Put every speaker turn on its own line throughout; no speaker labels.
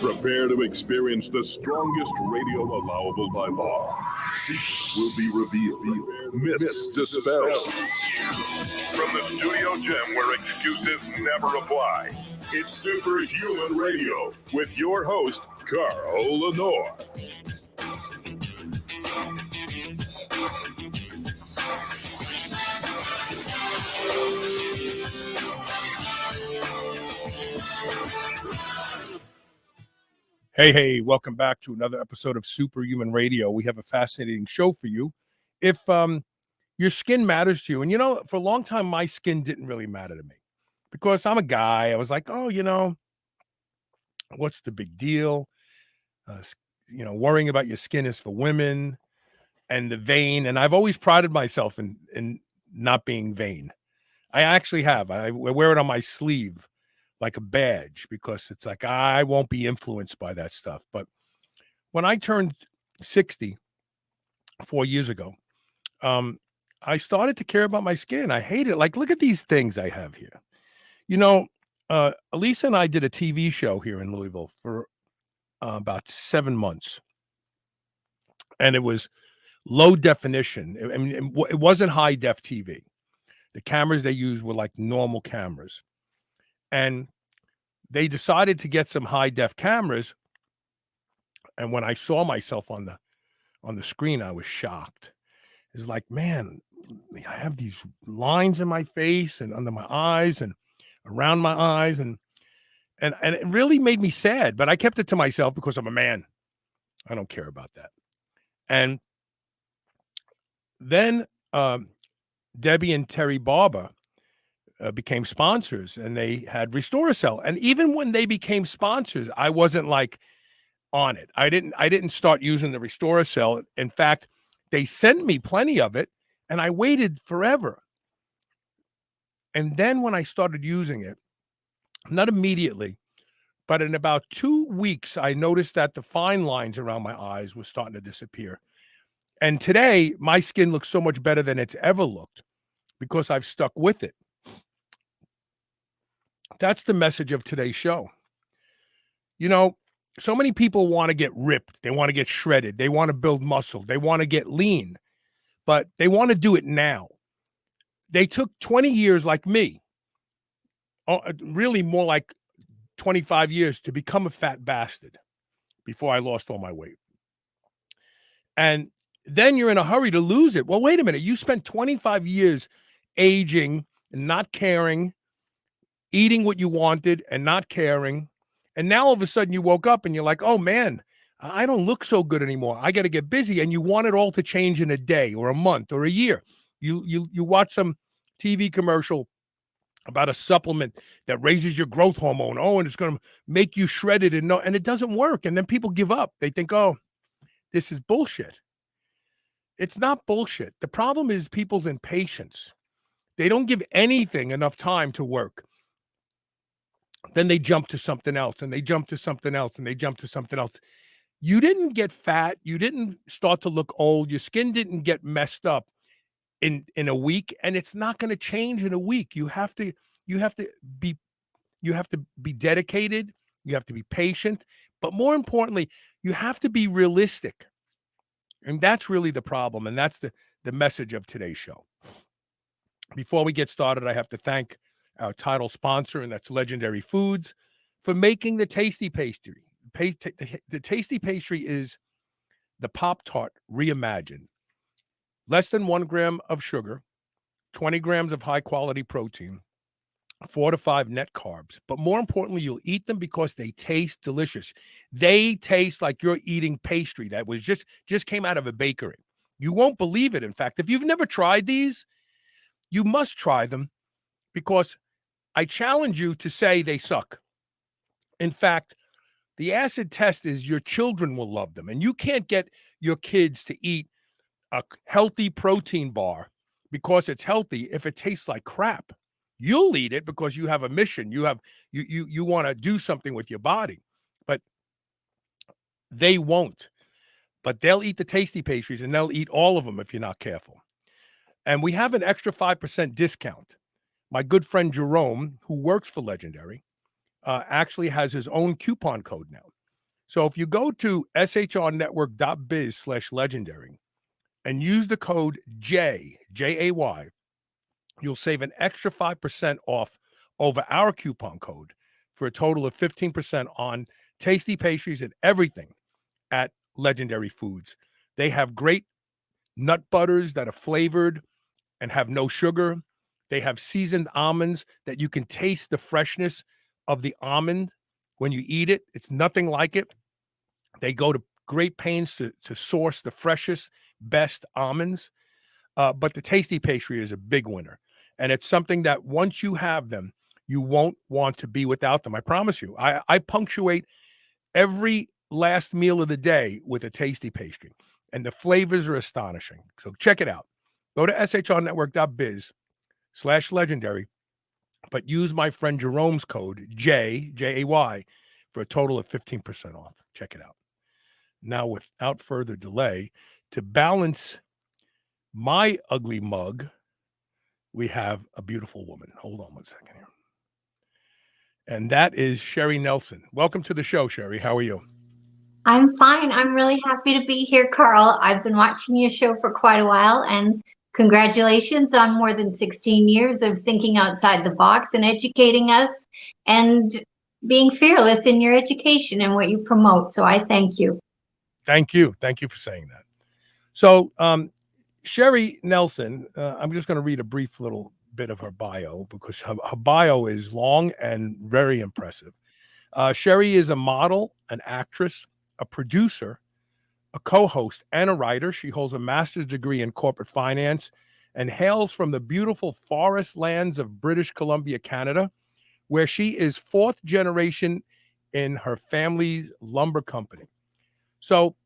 Prepare to experience the strongest radio allowable by law. Secrets will be revealed. Myths dispelled. From the studio gym where excuses never apply, it's Superhuman Radio with your host, Carl Lenore.
Hey, welcome back to another episode of Superhuman Radio. We have a fascinating show for you. If your skin matters to you, and for a long time, my skin didn't really matter to me because I'm a guy. I was like, what's the big deal? Worrying about your skin is for women and the vain. And I've always prided myself in not being vain. I actually have. I wear it on my sleeve like a badge because it's like I won't be influenced by that stuff. But when I turned 60 4 years ago, I started to care about my skin. I hate it. Like, look at these things I have here. Elisa and I did a TV show here in Louisville for about 7 months. And it was low definition. I mean, it wasn't high def TV. The cameras they used were like normal cameras. And they decided to get some high def cameras. And when I saw myself on the screen, I was shocked. It's like, man, I have these lines in my face and under my eyes and around my eyes. And it really made me sad, but I kept it to myself because I'm a man. I don't care about that. And then Debbie and Terry Barber became sponsors, and they had Restoracell. And even when they became sponsors, I wasn't like on it. I didn't start using the Restoracell. In fact, they sent me plenty of it, and I waited forever. And then when I started using it, not immediately, but in about 2 weeks, I noticed that the fine lines around my eyes were starting to disappear. And today, my skin looks so much better than it's ever looked because I've stuck with it. That's the message of today's show. So many people want to get ripped. They want to get shredded. They want to build muscle. They want to get lean, but they want to do it now. They took 20 years like me, really more like 25 years to become a fat bastard before I lost all my weight. And then you're in a hurry to lose it. Well, wait a minute. You spent 25 years aging and not caring, eating what you wanted and not caring. And now all of a sudden you woke up and you're like, oh man, I don't look so good anymore. I got to get busy. And you want it all to change in a day or a month or a year. You watch some TV commercial about a supplement that raises your growth hormone. Oh, and it's going to make you shredded and it doesn't work. And then people give up. They think, oh, this is bullshit. It's not bullshit. The problem is people's impatience. They don't give anything enough time to work. Then they jump to something else and they jump to something else and they jump to something else. You didn't get fat. You didn't start to look old. Your skin didn't get messed up in a week, and it's not going to change in a week. You have to be dedicated. You have to be patient, but more importantly, you have to be realistic. And that's really the problem. And that's the message of today's show. Before we get started, I have to thank our title sponsor, and that's Legendary Foods, for making the tasty pastry. The tasty pastry is the Pop-Tart reimagined. Less than 1 gram of sugar, 20 grams of high-quality protein, 4 to 5 net carbs. But more importantly, you'll eat them because they taste delicious. They taste like you're eating pastry that was just came out of a bakery. You won't believe it. In fact, if you've never tried these, you must try them, because I challenge you to say they suck. In fact, the acid test is your children will love them. And you can't get your kids to eat a healthy protein bar because it's healthy if it tastes like crap. You'll eat it because you have a mission. You want to do something with your body, but they won't. But they'll eat the tasty pastries, and they'll eat all of them if you're not careful. And we have an extra 5% discount. My good friend Jerome, who works for Legendary, actually has his own coupon code now. So if you go to shrnetwork.biz/legendary and use the code JAY, you'll save an extra 5% off over our coupon code for a total of 15% on tasty pastries and everything at Legendary Foods. They have great nut butters that are flavored and have no sugar. They have seasoned almonds that you can taste the freshness of the almond when you eat it. It's nothing like it. They go to great pains to source the freshest, best almonds. But the tasty pastry is a big winner. And it's something that once you have them, you won't want to be without them. I promise you. I punctuate every last meal of the day with a tasty pastry. And the flavors are astonishing. So check it out. Go to shrnetwork.biz/legendary, but use my friend Jerome's code, JAY, for a total of 15% off. Check it out. Now, without further delay, to balance my ugly mug, we have a beautiful woman. Hold on one second here. And that is Sherry Nelson. Welcome to the show, Sherry. How are you?
I'm fine. I'm really happy to be here, Carl. I've been watching your show for quite a while, and congratulations on more than 16 years of thinking outside the box and educating us and being fearless in your education and what you promote. So I thank you.
Thank you. Thank you for saying that. So, Sherry Nelson, I'm just going to read a brief little bit of her bio because her bio is long and very impressive. Sherry is a model, an actress, a producer, a co-host, and a writer. She holds a master's degree in corporate finance and hails from the beautiful forest lands of British Columbia, Canada, where she is 4th generation in her family's lumber company. So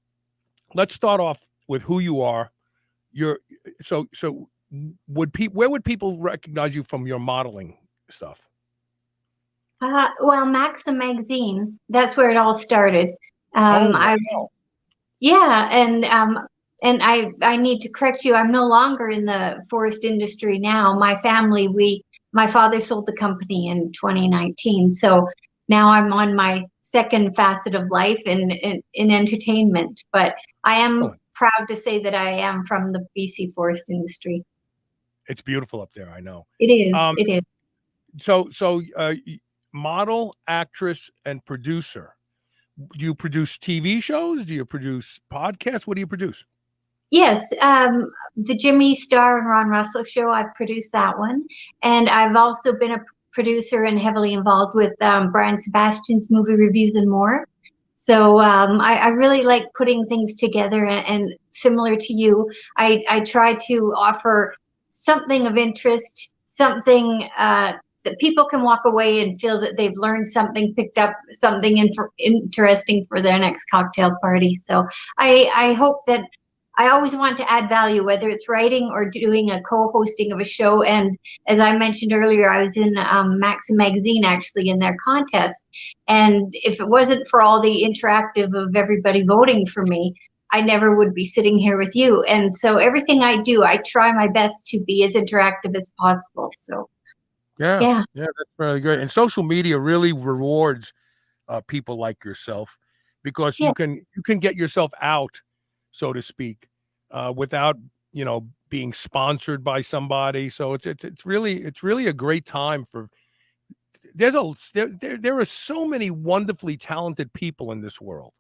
let's start off with who you are. Where would people recognize you from your modeling stuff?
Well, Maxim magazine, that's where it all started.
Wow.
And I need to correct you. I'm no longer in the forest industry now. My family, my father sold the company in 2019. So now I'm on my second facet of life in entertainment. But I am proud to say that I am from the BC forest industry.
It's beautiful up there. I know.
It is. It is.
So model, actress, and producer. Do you produce TV shows? Do you produce podcasts? What do you produce?
Yes, the Jimmy Star and Ron Russell show, I've produced that one. And I've also been a producer and heavily involved with Brian Sebastian's movie reviews and more. So I really like putting things together, and similar to you, I try to offer something of interest, something that people can walk away and feel that they've learned something, picked up something interesting for their next cocktail party. So I hope that I always want to add value, whether it's writing or doing a co-hosting of a show. And as I mentioned earlier, I was in Maxim magazine, actually, in their contest. And if it wasn't for all the interactive of everybody voting for me, I never would be sitting here with you. And so everything I do, I try my best to be as interactive as possible. So
yeah, that's really great. And social media really rewards people like yourself, because you can get yourself out, so to speak, without being sponsored by somebody. So it's really a great time for. There are so many wonderfully talented people in this world.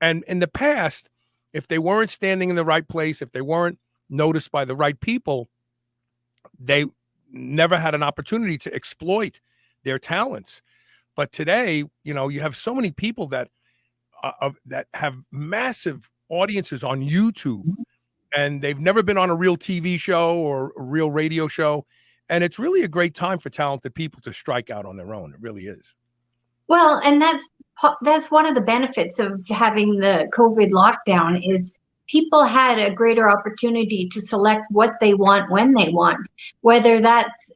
And in the past, if they weren't standing in the right place, if they weren't noticed by the right people, they never had an opportunity to exploit their talents. But today, you have so many people that have massive audiences on YouTube, and they've never been on a real TV show or a real radio show. And it's really a great time for talented people to strike out on their own. It really is.
Well, and that's one of the benefits of having the COVID lockdown is people had a greater opportunity to select what they want when they want, whether that's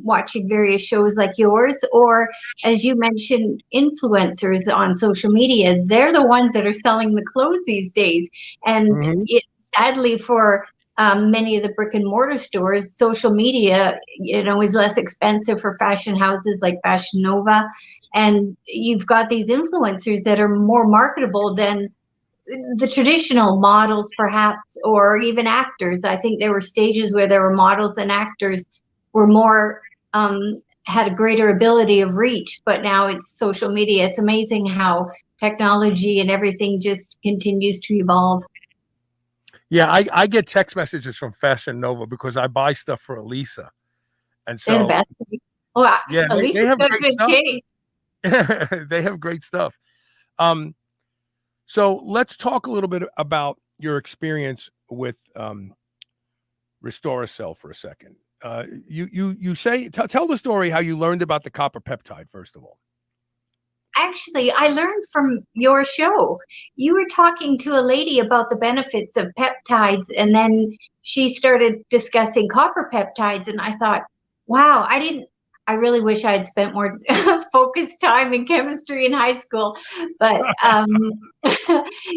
watching various shows like yours, or as you mentioned, influencers on social media. They're the ones that are selling the clothes these days. And sadly for many of the brick and mortar stores, social media, is less expensive for fashion houses like Fashion Nova. And you've got these influencers that are more marketable than the traditional models, perhaps, or even actors. I think there were stages where there were models and actors were more, had a greater ability of reach, but now it's social media. It's amazing how technology and everything just continues to evolve.
Yeah, I get text messages from Fashion Nova because I buy stuff for Elisa. And so,
they're the best. Well,
yeah, they have great stuff. They have great stuff. So let's talk a little bit about your experience with Restoracell for a second. You say, tell the story how you learned about the copper peptide, first of all.
Actually, I learned from your show. You were talking to a lady about the benefits of peptides, and then she started discussing copper peptides, and I thought, wow, I really wish I had spent more focused time in chemistry in high school. But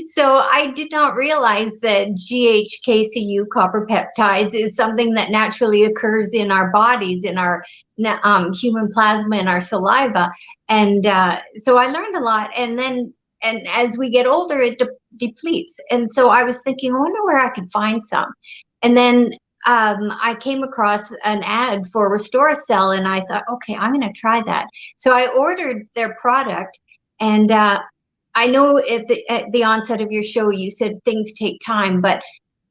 so I did not realize that GHKCU copper peptides is something that naturally occurs in our bodies, in our human plasma, in our saliva. And so I learned a lot. And as we get older, it depletes. And so I was thinking, I wonder where I could find some. And then I came across an ad for Restoracell, and I thought, okay, I'm going to try that. So I ordered their product, and I know at the onset of your show, you said things take time, but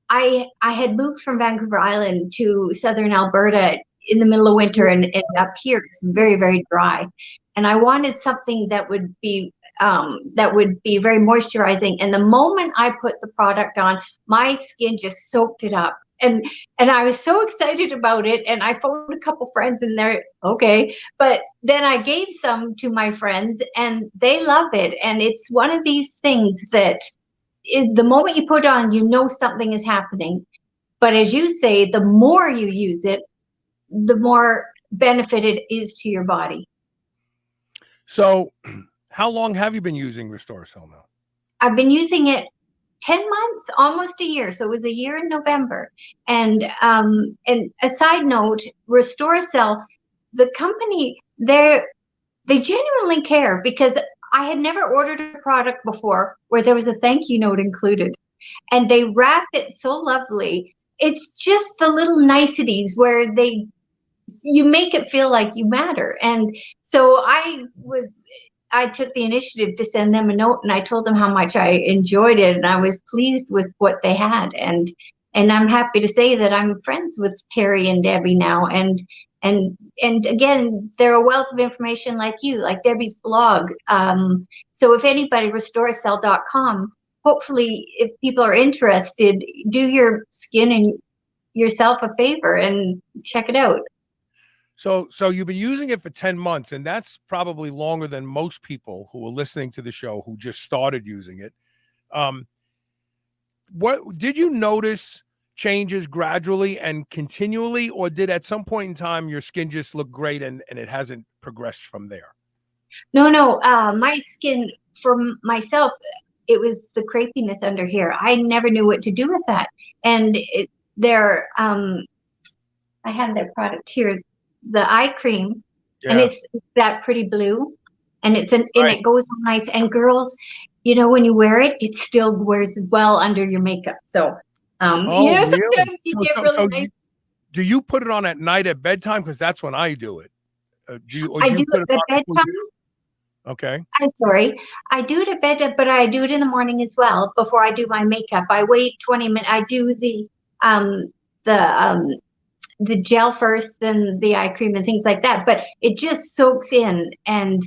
I had moved from Vancouver Island to southern Alberta in the middle of winter, and up here it's very, very dry, and I wanted something that would be very moisturizing. And the moment I put the product on, my skin just soaked it up. And I was so excited about it, and I phoned a couple friends, and they're okay. But then I gave some to my friends, and they love it. And it's one of these things that the moment you put it on, something is happening. But as you say, the more you use it, the more benefit it is to your body.
So how long have you been using Restoracell now?
I've been using it 10 months, almost a year. So it was a year in November. And a side note, Restoracell, the company, they genuinely care, because I had never ordered a product before where there was a thank you note included. And they wrap it so lovely. It's just the little niceties where you make it feel like you matter. And so I took the initiative to send them a note, and I told them how much I enjoyed it, and I was pleased with what they had. And I'm happy to say that I'm friends with Terry and Debbie now. And again, they're a wealth of information like you, like Debbie's blog. So if anybody, restoracell.com, hopefully if people are interested, do your skin and yourself a favor and check it out.
So you've been using it for 10 months, and that's probably longer than most people who are listening to the show who just started using it. What did you notice changes gradually and continually, or did at some point in time your skin just look great and it hasn't progressed from there?
No, my skin, for myself, it was the crepiness under here. I never knew what to do with that. And I have that product here, the eye cream, and it's that pretty blue, and and it goes on nice. And girls, when you wear it, it still wears well under your makeup. So
Oh, really?
Sometimes you get really nice.
Do you put it on at night at bedtime? Because that's when I do it.
I
Do
do
you put it
it at
on before
bedtime.
Okay.
I'm sorry. I do it at bedtime, but I do it in the morning as well before I do my makeup. I wait 20 minutes. I do the the gel first, then the eye cream and things like that. But it just soaks in, and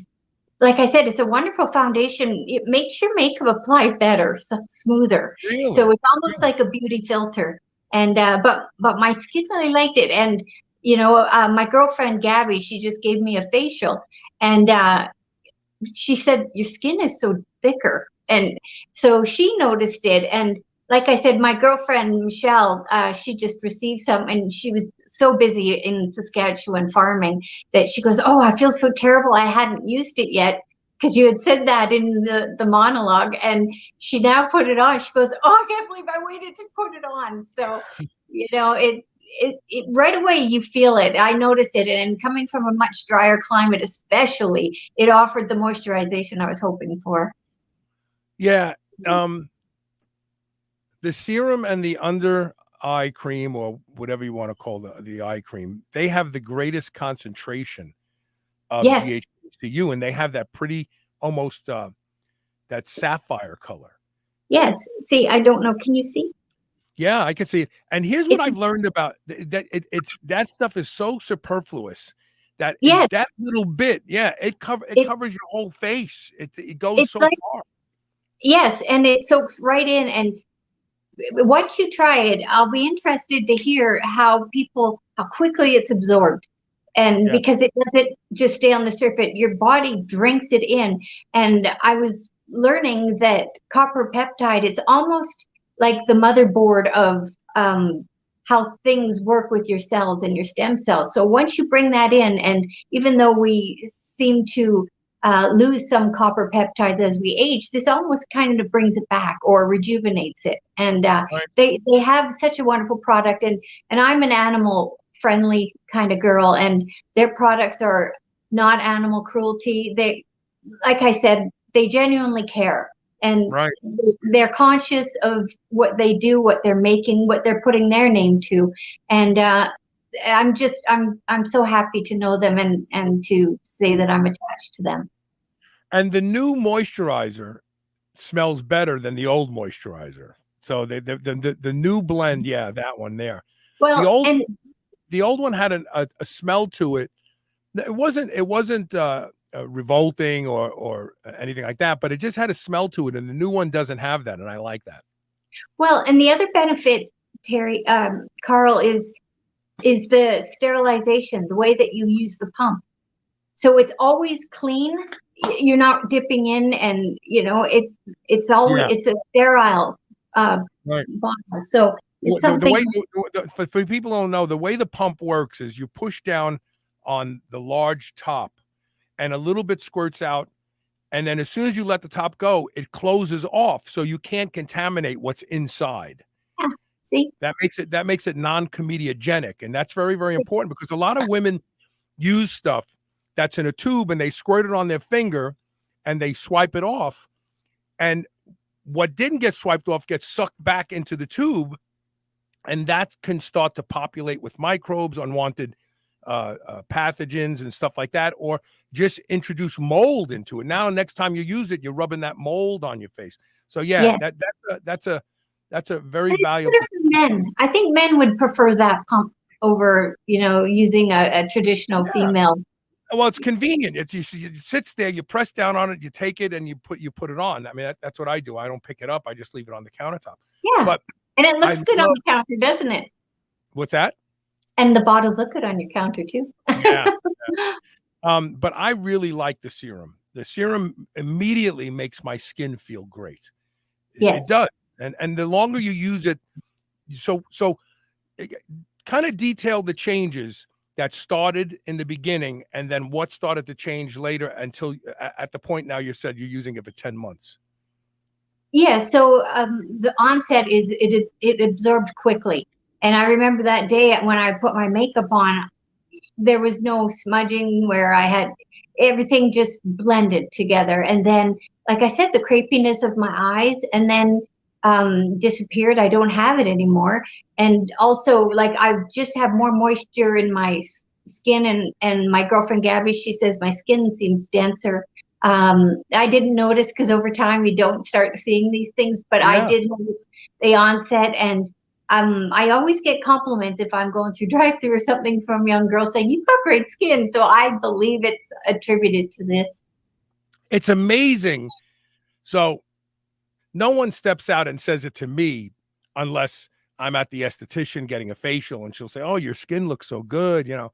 like I said, it's a wonderful foundation. It makes your makeup apply better, so smoother. So
Really?
it's almost like a beauty filter. And but my skin really liked it. And my girlfriend Gabby, she just gave me a facial, and she said your skin is so thicker, and so she noticed it. And like I said, my girlfriend Michelle, she just received some, and she was so busy in Saskatchewan farming that she goes, oh, I feel so terrible, I hadn't used it yet, because you had said that in the monologue. And she now put it on. She goes, oh, I can't believe I waited to put it on. So it right away you feel it. I noticed it, and coming from a much drier climate, especially, it offered the moisturization I was hoping for.
Yeah. The serum and the under eye cream, or whatever you want to call the eye cream, they have the greatest concentration of
Yes.
GHCU, and they have that pretty almost that sapphire color.
Yes. See, I don't know. Can you see?
Yeah, I can see it. And here's what I've learned about that. It's that stuff is so superfluous that
Yes.
that little bit, it covers your whole face. It goes so far.
Yes, and it soaks right in. And once you try it, I'll be interested to hear how quickly it's absorbed. And because it doesn't just stay on the surface, your body drinks it in. And I was learning that copper peptide, it's almost like the motherboard of how things work with your cells and your stem cells. So once you bring that in, and even though we seem to lose some copper peptides as we age, this almost kind of brings it back or rejuvenates it. And they have such a wonderful product. And I'm an animal friendly kind of girl, and their products are not animal cruelty. They, like I said, they genuinely care, and they're conscious of what they do, what they're making, what they're putting their name to. And I'm so happy to know them, and to say that I'm attached to them.
And the new moisturizer smells better than the old moisturizer. So the new blend, that one there.
Well,
the old one had a smell to it. It wasn't revolting or anything like that, but it just had a smell to it, and the new one doesn't have that, and I like that.
Well, and the other benefit, Terry, Carl, is the sterilization, the way that you use the pump. So it's always clean. You're not dipping in, and it's always it's a sterile bottle. So it's something.
For people who don't know, the way the pump works is you push down on the large top, and a little bit squirts out, and then as soon as you let the top go, it closes off, so you can't contaminate what's inside.
Yeah, see,
that makes it non-comedogenic, and that's very, very important, because a lot of women use stuff that's in a tube and they squirt it on their finger and they swipe it off, and what didn't get swiped off gets sucked back into the tube, and that can start to populate with microbes, unwanted pathogens and stuff like that, or just introduce mold into it. Now, next time you use it, you're rubbing that mold on your face. So that's a very valuable.
Men, I think men would prefer that pump over using a traditional female.
Well, it's convenient. It sits there, you press down on it, you take it, and you put it on. I mean, that's what I do. I don't pick it up. I just leave it on the countertop.
Yeah, and it looks good on the counter, doesn't it?
What's that?
And the bottles look good on your counter too.
Yeah. But I really like the serum. The serum immediately makes my skin feel great.
Yes.
It does. And the longer you use it, so kind of detail the changes that started in the beginning, and then what started to change later until at the point now you said you're using it for 10 months.
Yeah, so the onset is it absorbed quickly. And I remember that day when I put my makeup on, there was no smudging, where I had everything just blended together. And then, like I said, the crepiness of my eyes, and then disappeared. I don't have it anymore. And also, like, I just have more moisture in my skin. And my girlfriend Gabby, she says my skin seems denser. I didn't notice because over time you don't start seeing these things, but I
Yeah.
did notice the onset. And I always get compliments if I'm going through drive-through or something from young girls saying you've got great skin. So I believe it's attributed to this.
It's amazing. So no one steps out and says it to me unless I'm at the esthetician getting a facial and she'll say, "Oh, your skin looks so good," you know.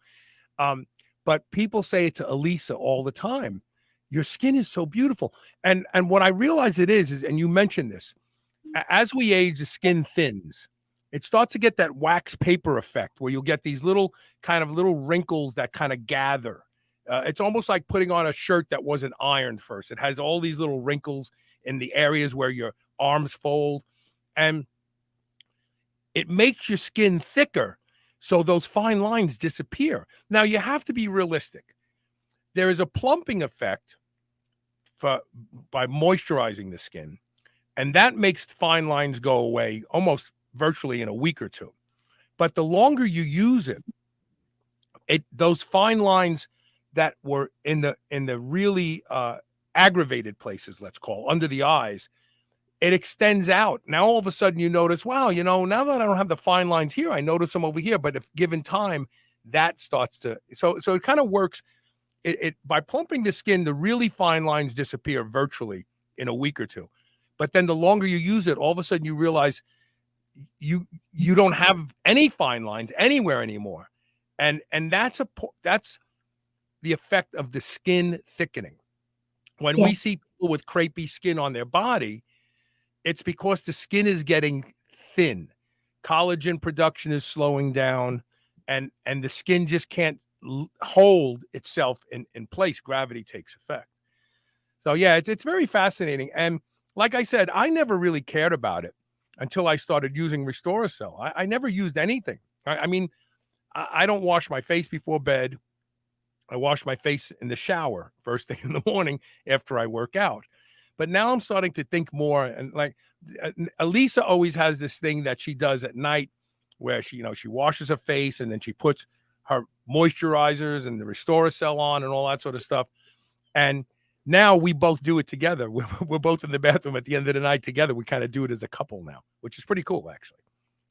But people say it to Elisa all the time. Your skin is so beautiful. And what I realize it is, and you mentioned this, as we age, the skin thins. It starts to get that wax paper effect where you'll get these little wrinkles that kind of gather. It's almost like putting on a shirt that wasn't ironed first. It has all these little wrinkles in the areas where your arms fold, and it makes your skin thicker. So those fine lines disappear. Now you have to be realistic. There is a plumping effect by moisturizing the skin, and that makes fine lines go away almost virtually in a week or two. But the longer you use it, those fine lines that were in the really aggravated places, let's call under the eyes, it extends out. Now all of a sudden you notice, wow, now that I don't have the fine lines here, I notice them over here. But if given time, that starts to so it kind of works. It by plumping the skin, the really fine lines disappear virtually in a week or two. But then the longer you use it, all of a sudden you realize you don't have any fine lines anywhere anymore. And that's the effect of the skin thickening. When we see people with crepey skin on their body, it's because the skin is getting thin. Collagen production is slowing down, and the skin just can't hold itself in place. Gravity takes effect. So yeah, it's very fascinating. And like I said, I never really cared about it until I started using Restoracell. I never used anything. I mean, I don't wash my face before bed. I wash my face in the shower first thing in the morning after I work out. But now I'm starting to think more, and like Elisa always has this thing that she does at night where she washes her face and then she puts her moisturizers and the Restoracell on and all that sort of stuff. And now we both do it together. We're both in the bathroom at the end of the night together. We kind of do it as a couple now, which is pretty cool, actually.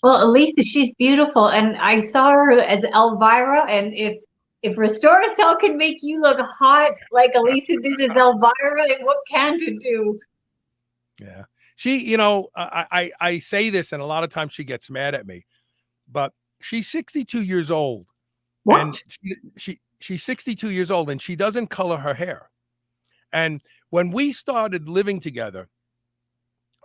Well, Elisa, she's beautiful, and I saw her as Elvira. And if Restoracell can make you look hot like Elisa did as Elvira, what can't it do?
Yeah, she, I say this, and a lot of times she gets mad at me, but she's 62 years old,
What?
and she's 62 years old, and she doesn't color her hair. And when we started living together,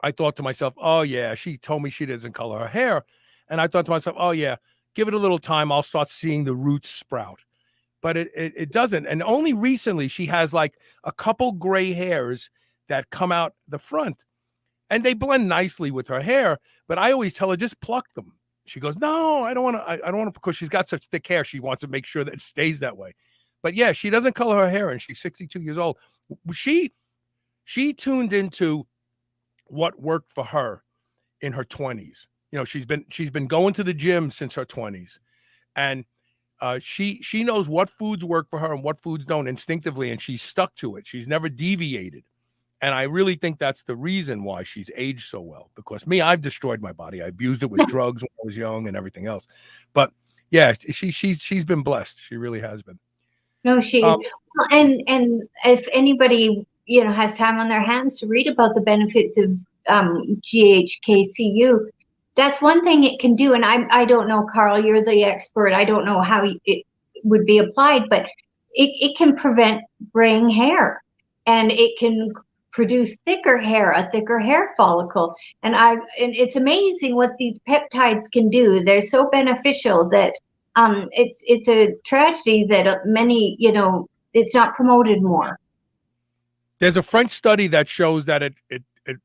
I thought to myself, oh yeah, she told me she doesn't color her hair. And I thought to myself, oh yeah, give it a little time. I'll start seeing the roots sprout. But it doesn't. And only recently she has like a couple gray hairs that come out the front, and they blend nicely with her hair. But I always tell her, just pluck them. She goes, no, I don't want to. I don't want to, because she's got such thick hair. She wants to make sure that it stays that way. But yeah, she doesn't color her hair, and she's 62 years old. She tuned into what worked for her in her 20s. She's been going to the gym since her 20s, and she knows what foods work for her and what foods don't instinctively, and she's stuck to it. She's never deviated. And I really think that's the reason why she's aged so well. Because me, I've destroyed my body. I abused it with drugs when I was young and everything else. But yeah, she's been blessed. She really has been.
No, she is. And if anybody has time on their hands to read about the benefits of GHKCU, that's one thing it can do. And I don't know, Carl, you're the expert. I don't know how it would be applied, but it can prevent graying hair, and it can produce thicker hair, a thicker hair follicle. And it's amazing what these peptides can do. They're so beneficial that it's a tragedy that many, it's not promoted more.
There's a French study that shows that it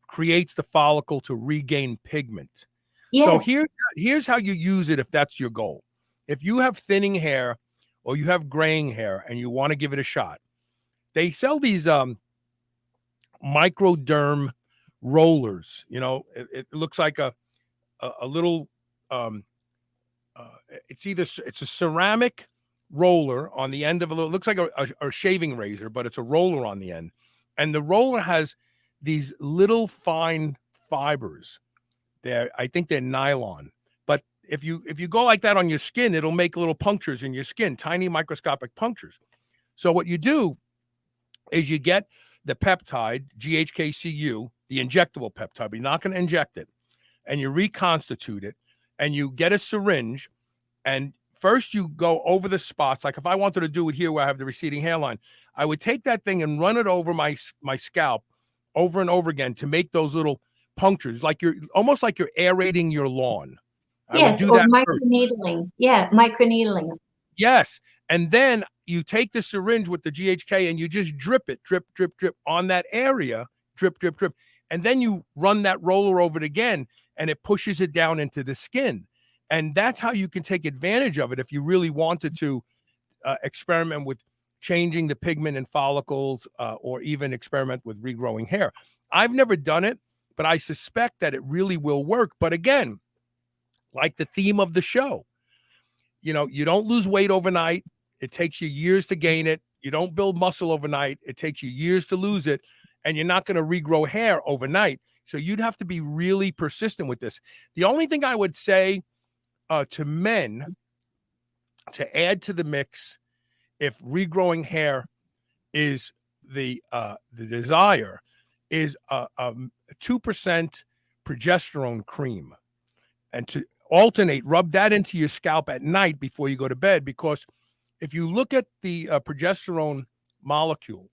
creates the follicle to regain pigment. Yes. So here's how you use it if that's your goal. If you have thinning hair or you have graying hair and you want to give it a shot, they sell these microderm rollers. You know, it looks like a little. It's a ceramic roller on the end of a little. It looks like a shaving razor, but it's a roller on the end, and the roller has these little fine fibers. I think they're nylon. But if you go like that on your skin, it'll make little punctures in your skin, tiny microscopic punctures. So what you do is you get the peptide, GHKCU, the injectable peptide, but you're not going to inject it, and you reconstitute it, and you get a syringe, and first you go over the spots. Like if I wanted to do it here where I have the receding hairline, I would take that thing and run it over my scalp over and over again to make those little punctures, like you're almost like you're aerating your lawn. I would do that
microneedling. Yeah, microneedling.
Yes. And then you take the syringe with the GHK and you just drip it, drip, drip, drip on that area, drip, drip, drip. And then you run that roller over it again and it pushes it down into the skin. And that's how you can take advantage of it if you really wanted to experiment with changing the pigment in follicles or even experiment with regrowing hair. I've never done it, but I suspect that it really will work. But again, like the theme of the show, you know, you don't lose weight overnight. It takes you years to gain it. You don't build muscle overnight. It takes you years to lose it. And you're not going to regrow hair overnight. So you'd have to be really persistent with this. The only thing I would say to men to add to the mix, if regrowing hair is the desire, is a 2% progesterone cream, and to alternate, rub that into your scalp at night before you go to bed. Because if you look at the progesterone molecule,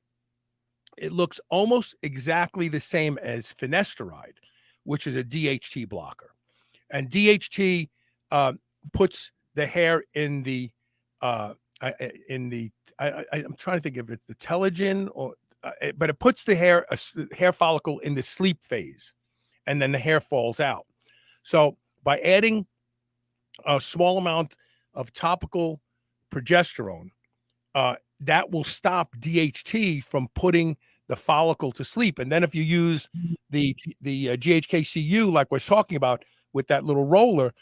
it looks almost exactly the same as finasteride, which is a DHT blocker. And DHT puts the hair in the I'm trying to think if it's the telogen or but it puts the hair follicle in the sleep phase, and then the hair falls out. So by adding a small amount of topical progesterone, that will stop DHT from putting the follicle to sleep. And then if you use the GHKCU, like we're talking about with that little roller,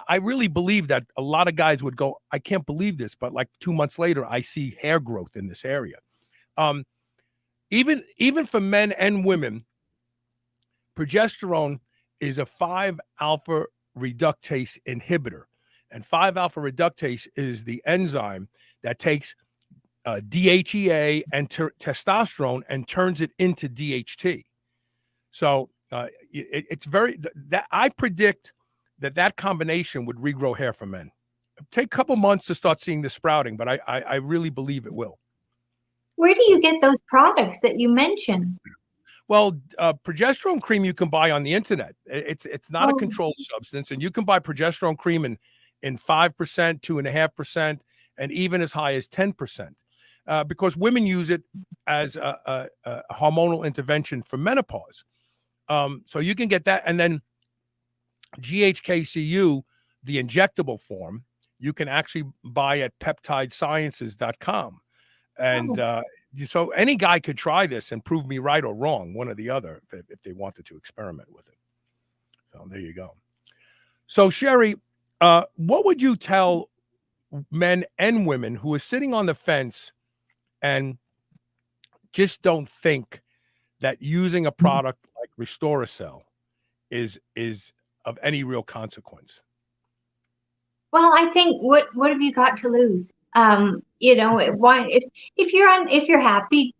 I really believe that a lot of guys would go, I can't believe this, but like 2 months later, I see hair growth in this area. Even for men and women, progesterone is a 5-alpha reductase inhibitor. And 5-alpha reductase is the enzyme that takes DHEA and testosterone and turns it into DHT. So it's very that I predict that combination would regrow hair for men. Take a couple months to start seeing the sprouting, but I really believe it will.
Where do you get those products that you mentioned?
Well, progesterone cream you can buy on the internet. It's not a controlled substance, and you can buy progesterone cream in 5%, 2.5%, and even as high as 10%, because women use it as a hormonal intervention for menopause. So you can get that, and then GHKCU, the injectable form, you can actually buy at peptidesciences.com. And so any guy could try this and prove me right or wrong, one or the other, if they wanted to experiment with it. So there you go. So Sherry, what would you tell men and women who are sitting on the fence and just don't think that using a product like Restoracell is of any real consequence?
Well, I think what have you got to lose? You know, if you're happy,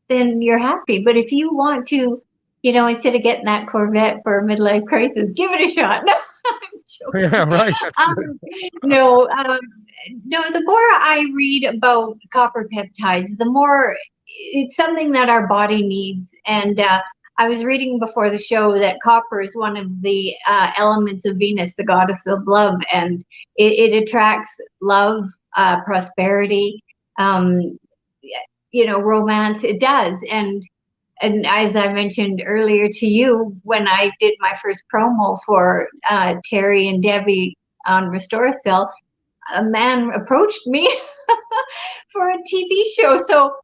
then you're happy. But if you want to, you know, instead of getting that Corvette for a midlife crisis, give it a shot. No, I'm joking.
Yeah, right.
No, the more I read about copper peptides, the more it's something that our body needs. And I was reading before the show that copper is one of the elements of Venus, the goddess of love, and it attracts love, prosperity, you know, romance. It does. And as I mentioned earlier to you, when I did my first promo for Terry and Debbie on Restoracell, a man approached me for a TV show. So,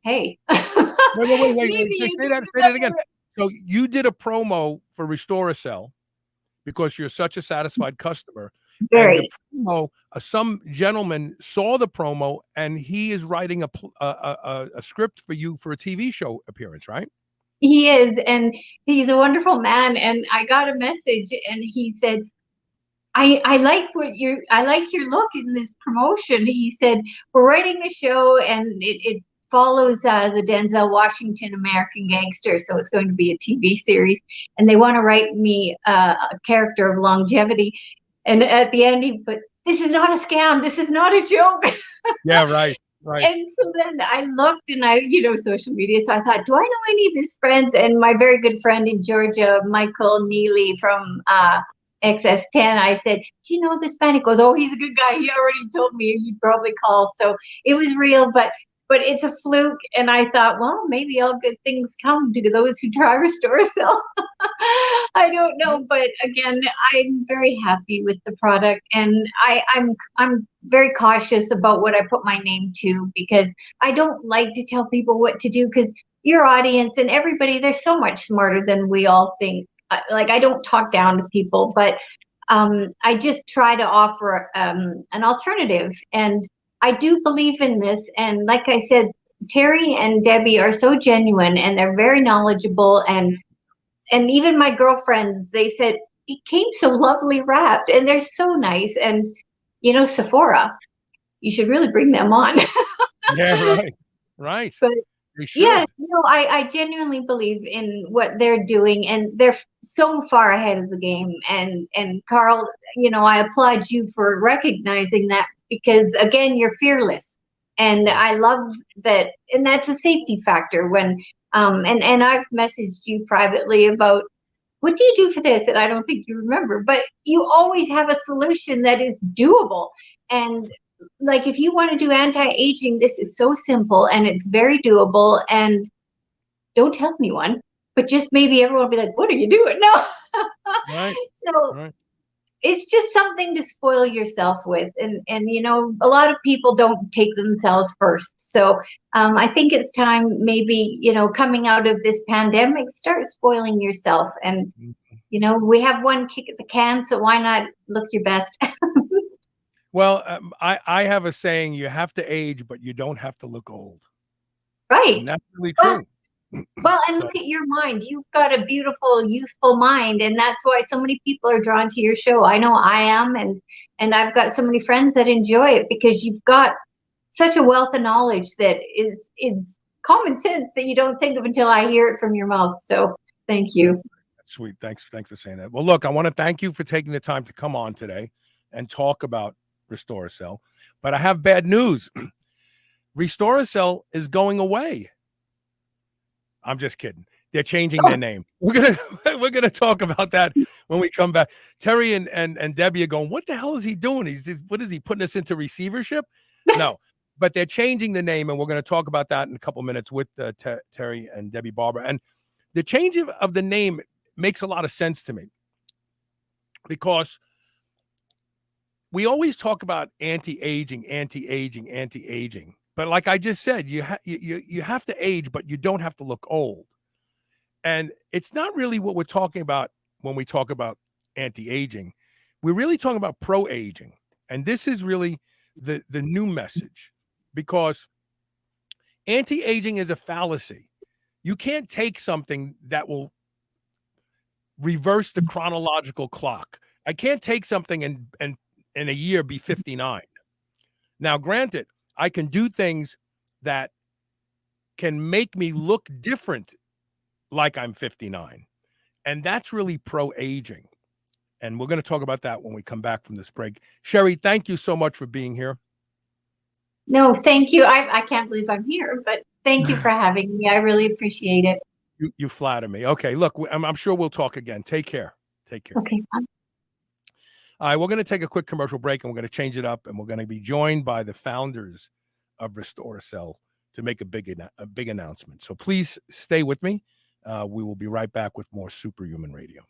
hey.
Wait. Say that again. So you did a promo for Restoracell because you're such a satisfied customer. And the
Very.
promo, some gentleman saw the promo, and he is writing a script for you for a TV show appearance, right?
He is, and he's a wonderful man. And I got a message, and he said, I like your look in this promotion. He said, we're writing a show, and it follows the Denzel Washington American Gangster, so it's going to be a TV series, and they want to write me a character of longevity. And at the end, he puts, "This is not a scam. This is not a joke."
Yeah, right. Right.
And so then I looked, and social media. So I thought, do I know any of his friends? And my very good friend in Georgia, Michael Neely from XS10, I said, do you know this man? He goes, oh, he's a good guy. He already told me you'd probably call. So it was real, but it's a fluke. And I thought, well, maybe all good things come to those who try Restoracell. I don't know, but again, I'm very happy with the product, and I'm very cautious about what I put my name to, because I don't like to tell people what to do, because your audience and everybody, they're so much smarter than we all think. Like, I don't talk down to people, but I just try to offer an alternative, and I do believe in this. And like I said, Terry and Debbie are so genuine, and they're very knowledgeable, and even my girlfriends, they said, it came so lovely wrapped, and they're so nice. And Sephora, you should really bring them on.
Yeah, right. Right.
But
They should.
yeah, I genuinely believe in what they're doing, and they're so far ahead of the game. And Carl, I applaud you for recognizing that, because again, you're fearless, and I love that. And that's a safety factor when and I've messaged you privately about, what do you do for this? And I don't think you remember, but you always have a solution that is doable. And like, if you want to do anti-aging, this is so simple, and it's very doable. And don't tell anyone, but just maybe everyone will be like, what are you doing? No.
Right.
So
Right.
it's just something to spoil yourself with. And a lot of people don't take themselves first. So I think it's time, maybe, coming out of this pandemic, start spoiling yourself. And we have one kick at the can, so why not look your best?
Well, I have a saying: you have to age, but you don't have to look old.
Right.
And that's really true.
Well, and look at your mind. You've got a beautiful, youthful mind, and that's why so many people are drawn to your show. I know I am, and I've got so many friends that enjoy it, because you've got such a wealth of knowledge that is common sense that you don't think of until I hear it from your mouth. So thank you.
That's sweet. Thanks for saying that. Well, look, I want to thank you for taking the time to come on today and talk about Restoracell. But I have bad news. Restoracell is going away. I'm just kidding. They're changing their name. We're gonna talk about that when we come back. Terry and Debbie are going, what the hell is he doing? What is he putting us into receivership? No, but they're changing the name, and we're going to talk about that in a couple minutes with Terry and Debbie Barber. And the change of the name makes a lot of sense to me, because we always talk about anti-aging. But like I just said, you have to age, but you don't have to look old. And it's not really what we're talking about when we talk about anti-aging. We're really talking about pro-aging. And this is really the new message, because anti-aging is a fallacy. You can't take something that will reverse the chronological clock. I can't take something and in a year be 59. Now, granted, I can do things that can make me look different like I'm 59. And that's really pro-aging. And we're going to talk about that when we come back from this break. Sherry, thank you so much for being here.
No, thank you. I can't believe I'm here, but thank you for having me. I really appreciate it.
You flatter me. Okay, look, I'm sure we'll talk again. Take care.
Okay, bye.
All right, we're going to take a quick commercial break, and we're going to change it up, and we're going to be joined by the founders of Restoracell to make a big announcement. So please stay with me. We will be right back with more Superhuman Radio.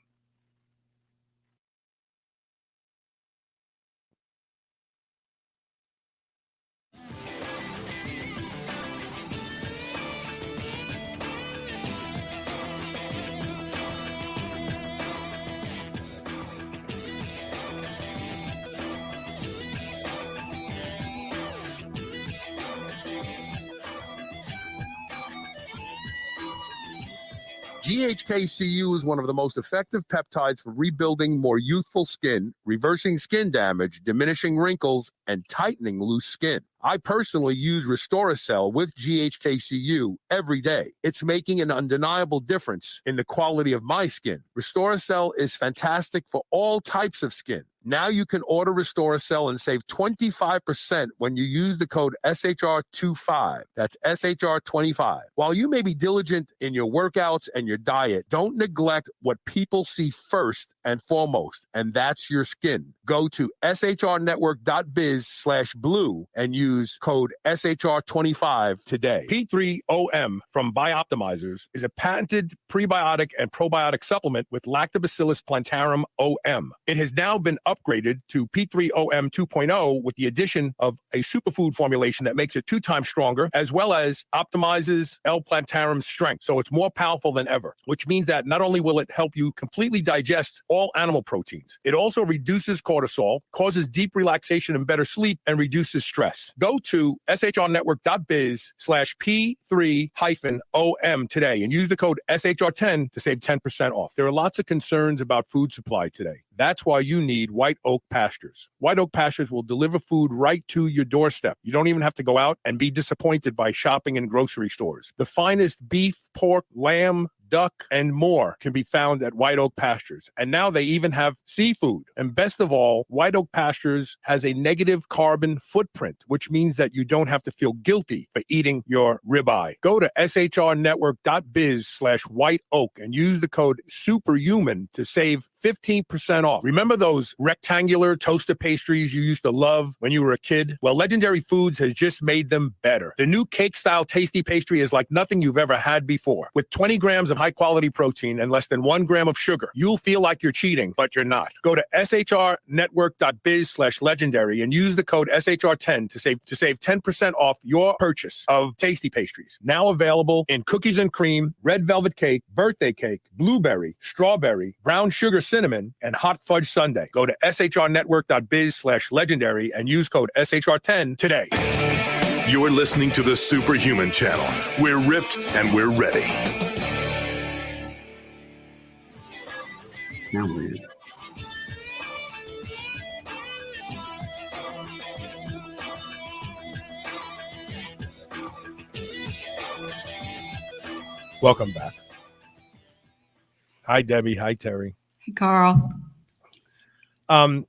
GHKCU is one of the most effective peptides for rebuilding more youthful skin, reversing skin damage, diminishing wrinkles, and tightening loose skin. I personally use Restoracell with GHKCU every day. It's making an undeniable difference in the quality of my skin. Restoracell is fantastic for all types of skin. Now you can order Restoracell and save 25% when you use the code SHR25. That's SHR25. While you may be diligent in your workouts and your diet, don't neglect what people see first and foremost, and that's your skin. Go to shrnetwork.biz/blue and use code SHR25 today. P3OM from Bioptimizers is a patented prebiotic and probiotic supplement with Lactobacillus plantarum OM. It has now been upgraded to P3OM 2.0 with the addition of a superfood formulation that makes it 2 times stronger, as well as optimizes L. plantarum's strength. So it's more powerful than ever, which means that not only will it help you completely digest all animal proteins, it also reduces cortisol, causes deep relaxation and better sleep, and reduces stress. Go to shrnetwork.biz/P3-OM today and use the code SHR10 to save 10% off. There are lots of concerns about food supply today. That's why you need White Oak Pastures. White Oak Pastures will deliver food right to your doorstep. You don't even have to go out and be disappointed by shopping in grocery stores. The finest beef, pork, lamb, duck, and more can be found at White Oak Pastures. And now they even have seafood. And best of all, White Oak Pastures has a negative carbon footprint, which means that you don't have to feel guilty for eating your ribeye. Go to shrnetwork.biz/white oak and use the code SUPERHUMAN to save 15% off. Remember those rectangular toaster pastries you used to love when you were a kid? Well, Legendary Foods has just made them better. The new cake-style tasty pastry is like nothing you've ever had before. With 20 grams of high-quality protein and less than 1 gram of sugar, you'll feel like you're cheating, but you're not. Go to shrnetwork.biz/legendary and use the code SHR10 to save 10% off your purchase of tasty pastries. Now available in cookies and cream, red velvet cake, birthday cake, blueberry, strawberry, brown sugar cinnamon, and hot fudge sundae. Go to shrnetwork.biz/legendary and use code SHR10 today.
You're listening to the Superhuman Channel. We're ripped and we're ready.
Now we're in.
Welcome back. Hi, Debbie. Hi, Terry.
Hey, Carl.
I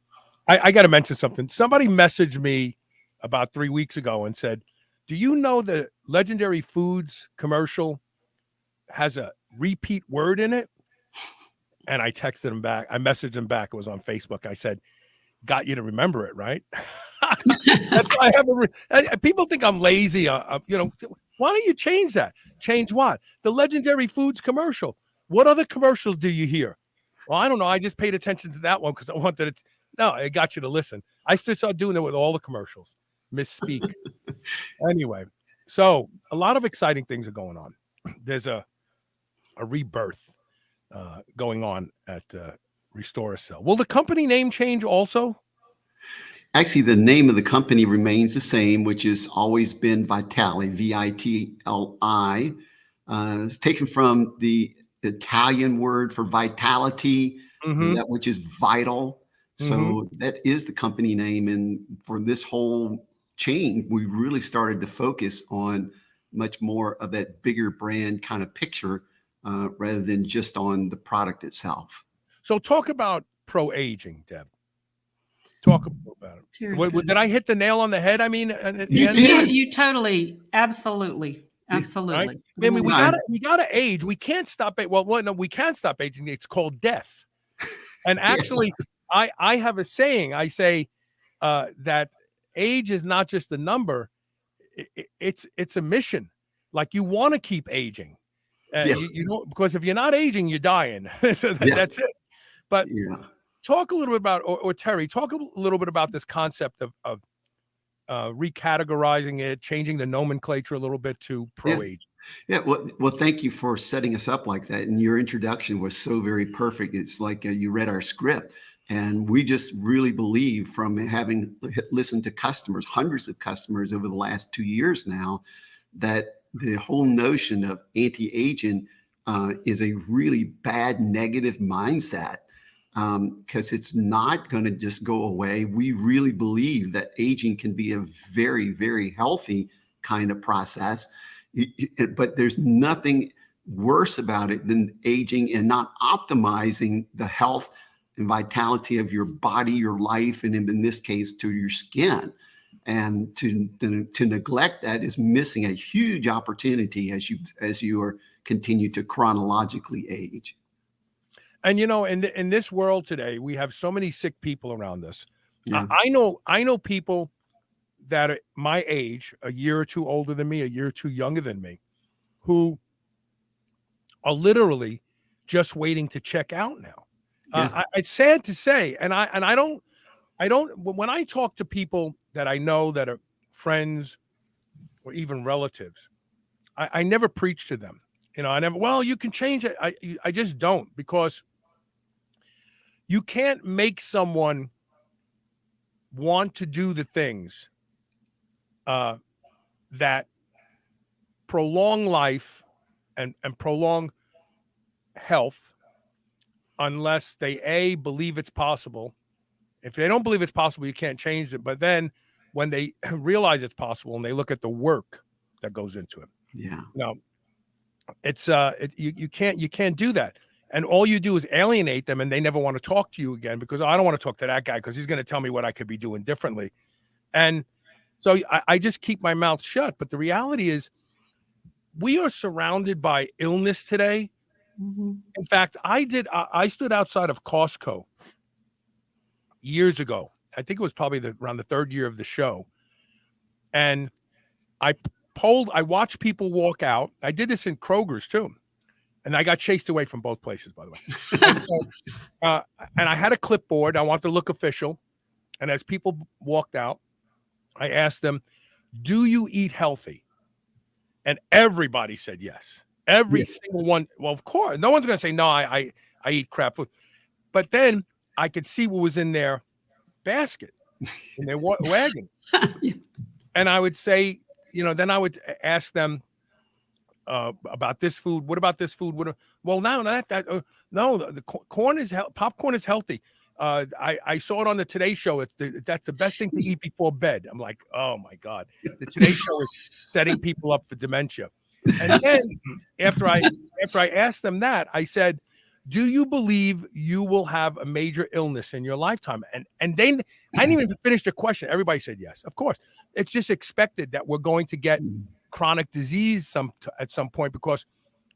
got to mention something. Somebody messaged me about 3 weeks ago and said, do you know the Legendary Foods commercial has a repeat word in it? And I texted him back. I messaged him back. It was on Facebook. I said, got you to remember it, right? That's why I haven't people think I'm lazy. Why don't you change that? Change what? The Legendary Foods commercial. What other commercials do you hear? Well, I don't know. I just paid attention to that one because I wanted it. No, I got you to listen. I should start doing it with all the commercials. Misspeak. Anyway, so a lot of exciting things are going on. There's a rebirth going on at Restoracell. Will the company name change also?
Actually, the name of the company remains the same, which has always been Vitali, V-I-T-L-I. It's taken from the Italian word for vitality, that which is vital. So that is the company name. And for this whole chain, we really started to focus on much more of that bigger brand kind of picture rather than just on the product itself.
So talk about pro-aging, Deb. Talk about it. Did I hit the nail on the head? I mean,
you totally, absolutely.
Right? I mean, we gotta age. We can't stop it. Well, no, we can't stop aging. It's called death. And actually, I have a saying. I say that age is not just a number. It's a mission. Like you want to keep aging. You know, because if you're not aging, you're dying. That's it. But talk a little bit about, or Terry, talk a little bit about this concept of recategorizing it, changing the nomenclature a little bit to pro-age.
Well, thank you for setting us up like that. And your introduction was so very perfect. It's like you read our script. And we just really believe, from having listened to customers, hundreds of customers over the last 2 years now, that the whole notion of anti-aging is a really bad negative mindset, because it's not going to just go away. We really believe that aging can be a very, very healthy kind of process, but there's nothing worse about it than aging and not optimizing the health and vitality of your body, your life, and in this case, to your skin. And to neglect that is missing a huge opportunity as you are continue to chronologically age.
And in this world today, we have so many sick people around us.
Yeah.
I know people that are my age, a year or two older than me, a year or two younger than me, who are literally just waiting to check out now.
Yeah.
It's sad to say, and I don't. When I talk to people that I know that are friends or even relatives, I never preach to them. I never. Well, you can change it. I just don't, because you can't make someone want to do the things that prolong life and prolong health unless they believe it's possible. If they don't believe it's possible, you can't change it. But then when they realize it's possible and they look at the work that goes into it,
Yeah.
it's you can't do that. And all you do is alienate them, and they never want to talk to you again, because I don't want to talk to that guy because he's going to tell me what I could be doing differently. And so I just keep my mouth shut. But the reality is, we are surrounded by illness today.
Mm-hmm.
In fact, I stood outside of Costco years ago. I think it was probably around the third year of the show. And I watched people walk out. I did this in Kroger's too. And I got chased away from both places, by the way. And so, and I had a clipboard. I wanted to look official. And as people walked out, I asked them, "Do you eat healthy?" And everybody said yes. Every single one. Well, of course, no one's going to say, "No, I eat crap food." But then I could see what was in their basket, in their wagon. And I would say, then I would ask them about this food. What about this food? Well, now no, the corn is popcorn is healthy. I saw it on the Today Show. That's the best thing to eat before bed. I'm like, oh my God, the Today Show is setting people up for dementia. And then after I asked them that, I said, "Do you believe you will have a major illness in your lifetime?" And then I didn't even finish the question. Everybody said yes. Of course, it's just expected that we're going to get chronic disease at some point, because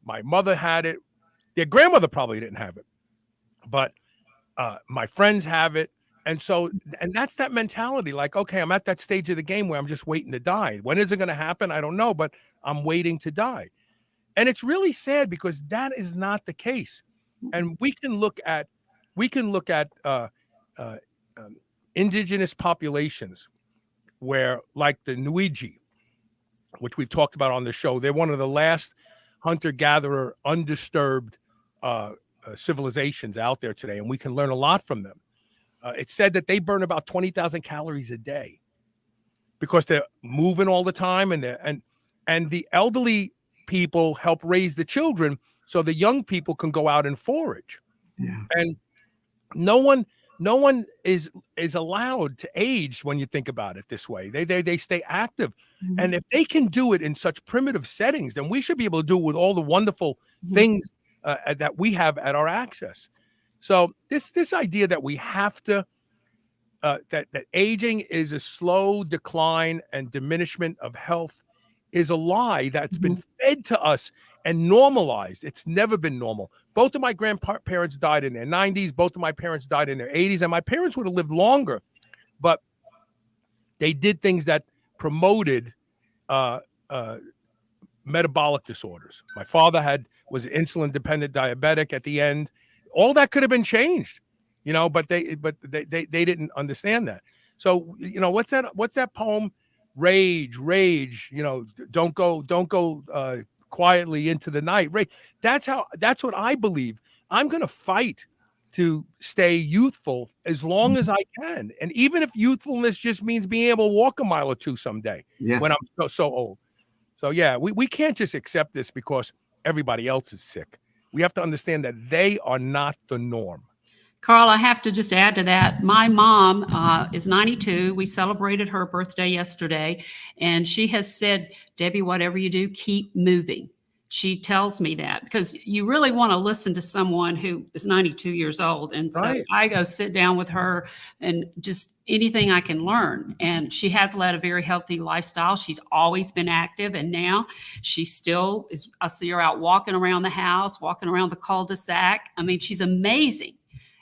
my mother had it. Their grandmother probably didn't have it, but my friends have it. And that's that mentality. Like, okay, I'm at that stage of the game where I'm just waiting to die. When is it going to happen? I don't know, but I'm waiting to die. And it's really sad, because that is not the case. And we can look at indigenous populations where, like the Nuiji, which we've talked about on the show, they're one of the last hunter-gatherer undisturbed civilizations out there today, and we can learn a lot from them. It's said that they burn about 20,000 calories a day because they're moving all the time, and the elderly people help raise the children so the young people can go out and forage.
Yeah.
And no one is allowed to age when you think about it this way. They stay active. Mm-hmm. And if they can do it in such primitive settings, then we should be able to do it with all the wonderful things that we have at our access. So this idea that we have to that aging is a slow decline and diminishment of health is a lie that's been fed to us and normalized. It's never been normal. Both of my grandparents died in their 90s. Both of my parents died in their 80s. And my parents would have lived longer, but they did things that promoted metabolic disorders. My father was insulin dependent diabetic at the end. All that could have been changed, but they didn't understand that. So, what's that poem? Rage, don't go quietly into the night. Rage. That's what I believe. I'm going to fight to stay youthful as long as I can. And even if youthfulness just means being able to walk a mile or two someday when I'm so old. So yeah, we can't just accept this because everybody else is sick. We have to understand that they are not the norm.
Carl, I have to just add to that. My mom is 92. We celebrated her birthday yesterday, and she has said, Debbie, whatever you do, keep moving. She tells me that because you really want to listen to someone who is 92 years old. And so
Right.
I go sit down with her and just anything I can learn. And she has led a very healthy lifestyle. She's always been active. And now she still is, I see her out walking around the house, walking around the cul-de-sac. I mean, she's amazing.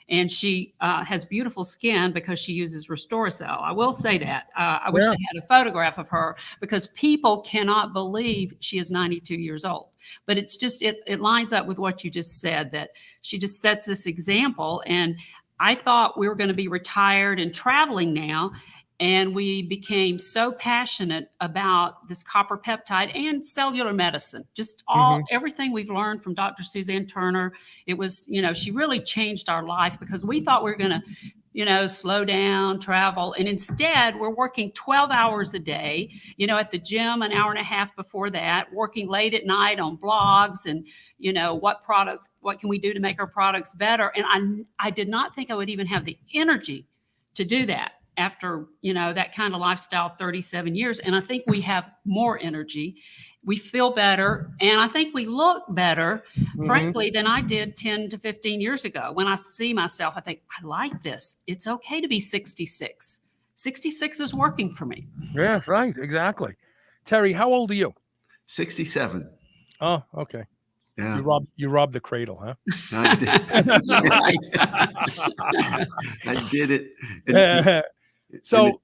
And she has beautiful skin because she uses Restoracel. I will say that. I wish I had a photograph of her because people cannot believe she is 92 years old. But it's just, it lines up with what you just said, that she just sets this example. And I thought we were going to be retired and traveling now. And we became so passionate about this copper peptide and cellular medicine, just everything we've learned from Dr. Suzanne Turner. It was, she really changed our life because we thought we were going to, slow down, travel. And instead we're working 12 hours a day, at the gym, an hour and a half before that, working late at night on blogs and, what can we do to make our products better? And I did not think I would even have the energy to do that after, that kind of lifestyle, 37 years. And I think we have more energy. We feel better. And I think we look better, frankly, than I did 10 to 15 years ago. When I see myself, I think, I like this. It's okay to be 66. 66 is working for me.
Yeah, right. Exactly. Terry, how old are you?
67.
Oh, okay.
Yeah.
You robbed the cradle, huh?
I did. I did it.
So,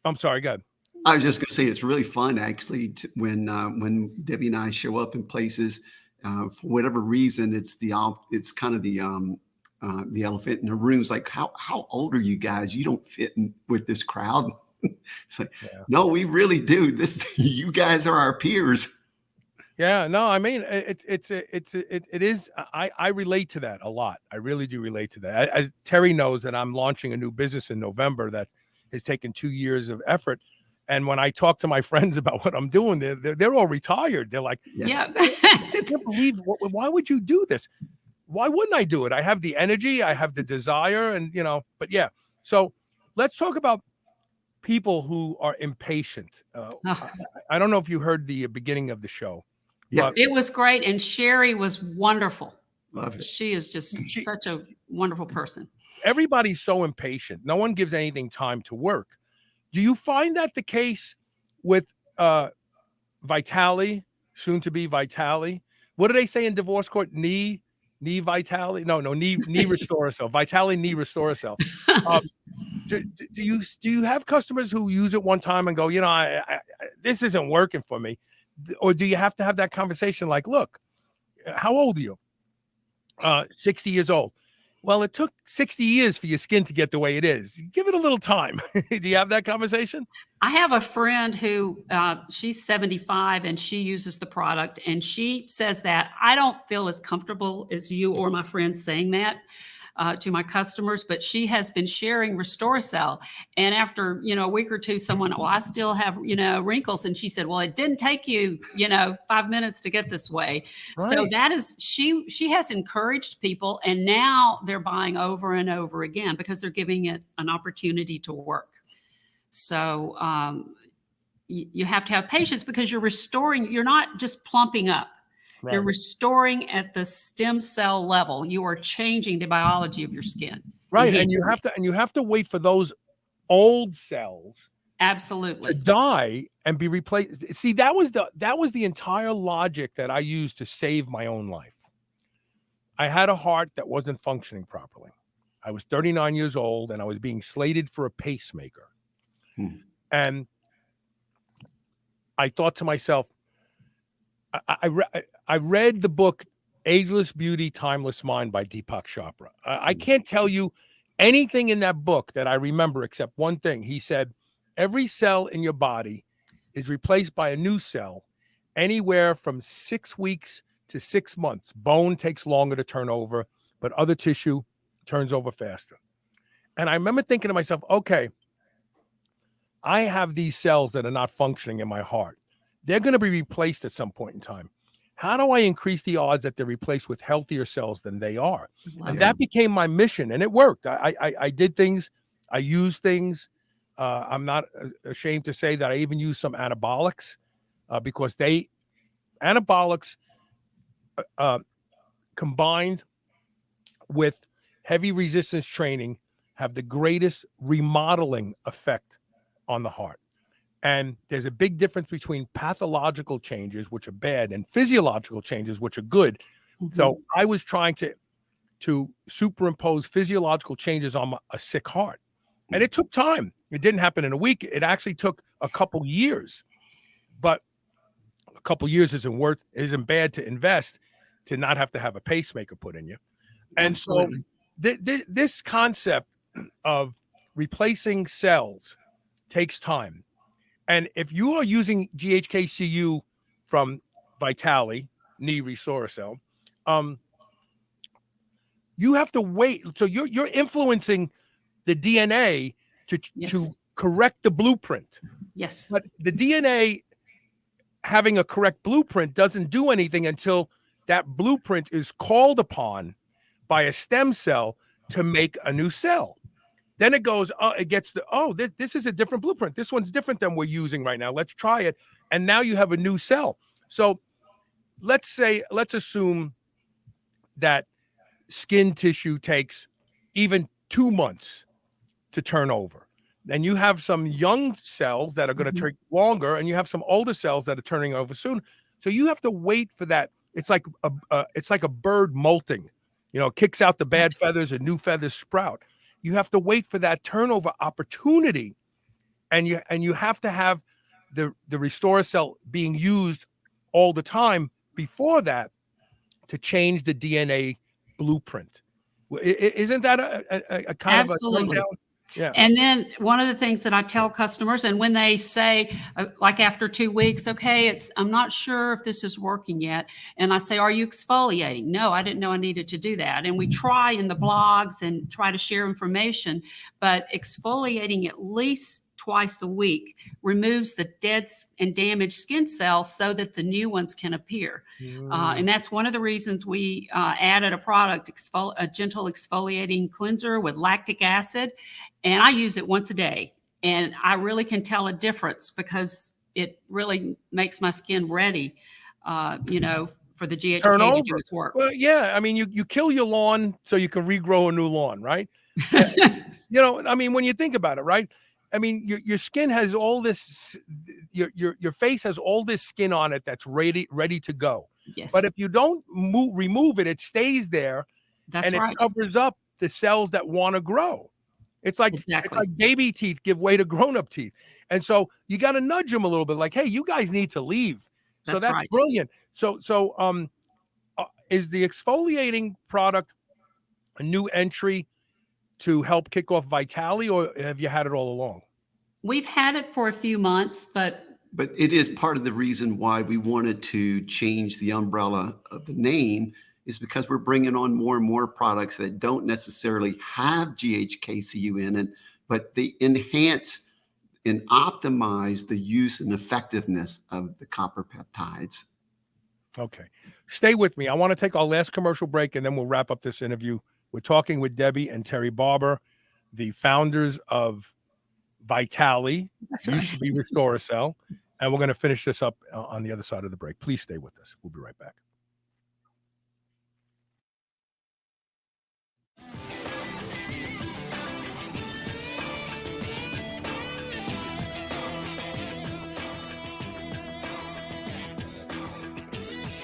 I'm sorry, go ahead.
I was just going to say it's really fun actually when Debbie and I show up in places for whatever reason. It's kind of the elephant in the room. It's like how old are you guys? You don't fit in with this crowd. It's like no, we really do. You guys are our peers.
Yeah, no, I mean it is. I relate to that a lot. I really do relate to that. Terry knows that I'm launching a new business in November that has taken 2 years of effort. And when I talk to my friends about what I'm doing, they're all retired. They're like,
yeah.
I can't believe, why would you do this? Why wouldn't I do it? I have the energy, I have the desire, and but yeah. So let's talk about people who are impatient. I don't know if you heard the beginning of the show.
Yeah,
it was great. And Sherry was wonderful.
Love it.
She is just such a wonderful person.
Everybody's so impatient. No one gives anything time to work. Do you find that the case with Vitali, soon to be Vitali? What do they say in divorce court? Knee Vitali? No, knee Restoracel. Vitali, knee Restoracel. Do you have customers who use it one time and go, this isn't working for me? Or do you have to have that conversation like, look, how old are you? 60 years old. Well, it took 60 years for your skin to get the way it is. Give it a little time. Do you have that conversation?
I have a friend who she's 75 and she uses the product, and she says that I don't feel as comfortable as you or my friends saying that to my customers, but she has been sharing Restoracel. And after, a week or two, someone, I still have, wrinkles. And she said, well, it didn't take you, 5 minutes to get this way. Right. So that is, she has encouraged people, and now they're buying over and over again because they're giving it an opportunity to work. So you have to have patience because you're restoring, you're not just plumping up. Right. You're restoring at the stem cell level. You are changing the biology of your skin.
Right. And you have to wait for those old cells
absolutely
to die and be replaced. See, that was the entire logic that I used to save my own life. I had a heart that wasn't functioning properly. I was 39 years old and I was being slated for a pacemaker. And I thought to myself, I read the book Ageless Beauty, Timeless Mind by Deepak Chopra. I can't tell you anything in that book that I remember except one thing. He said, every cell in your body is replaced by a new cell anywhere from 6 weeks to 6 months. Bone takes longer to turn over, but other tissue turns over faster. And I remember thinking to myself, okay, I have these cells that are not functioning in my heart. They're going to be replaced at some point in time. how do I increase the odds that they're replaced with healthier cells than they are?
Love
And
it.
that became my mission, and it worked. I did things, I used things. I'm not ashamed to say that I even used some anabolics because anabolics combined with heavy resistance training have the greatest remodeling effect on the heart. And there's a big difference between pathological changes, which are bad, and physiological changes, which are good. So I was trying to superimpose physiological changes on a sick heart. And it took time. It didn't happen in a week. It actually took a couple years. But a couple years isn't bad to invest to not have to have a pacemaker put in you. And
Absolutely.
so this concept of replacing cells takes time. And if you are using GHKCU from Vitali, knee Restoracell, you have to wait. So you're influencing the DNA to
Yes.
correct the blueprint.
Yes.
But the DNA having a correct blueprint doesn't do anything until that blueprint is called upon by a stem cell to make a new cell. Then it goes, it gets this is a different blueprint. This one's different than we're using right now. Let's try it. And now you have a new cell. So let's assume that skin tissue takes even 2 months to turn over. Then you have some young cells that are going to take longer, and you have some older cells that are turning over soon. So you have to wait for that. It's like a bird molting. It kicks out the bad feathers and new feathers sprout. You have to wait for that turnover opportunity, and you have to have the Restoracell being used all the time before that to change the DNA blueprint. Isn't that a kind
Absolutely.
of a yeah.
And then one of the things that I tell customers, and when they say, like after 2 weeks, okay, I'm not sure if this is working yet. And I say, are you exfoliating? No, I didn't know I needed to do that. And we try in the blogs and try to share information, but exfoliating at least twice a week removes the dead and damaged skin cells so that the new ones can appear. And that's one of the reasons we added a product, a gentle exfoliating cleanser with lactic acid. And I use it once a day. And I really can tell a difference because it really makes my skin ready, for the GHK to do its work.
Well, yeah. I mean, you kill your lawn so you can regrow a new lawn, right? When you think about it, right? I mean, your skin has all this, your face has all this skin on it that's ready to go.
Yes.
But if you don't remove it, it stays there.
That's
and
right.
It covers up the cells that want to grow. It's like baby teeth give way to grown-up teeth. And so you got to nudge them a little bit like, hey, you guys need to leave. So that's
right.
Brilliant. So is the exfoliating product a new entry to help kick off Vitali, or have you had it all along?
We've had it for a few months, but
it is part of the reason why we wanted to change the umbrella of the name, is because we're bringing on more and more products that don't necessarily have GHKCU in it, but they enhance and optimize the use and effectiveness of the copper peptides.
Okay. Stay with me. I want to take our last commercial break, and then we'll wrap up this interview. We're talking with Debbie and Terry Barber, the founders of Vitali, used to be Restoracell, and we're going to finish this up on the other side of the break. Please stay with us. We'll be right back.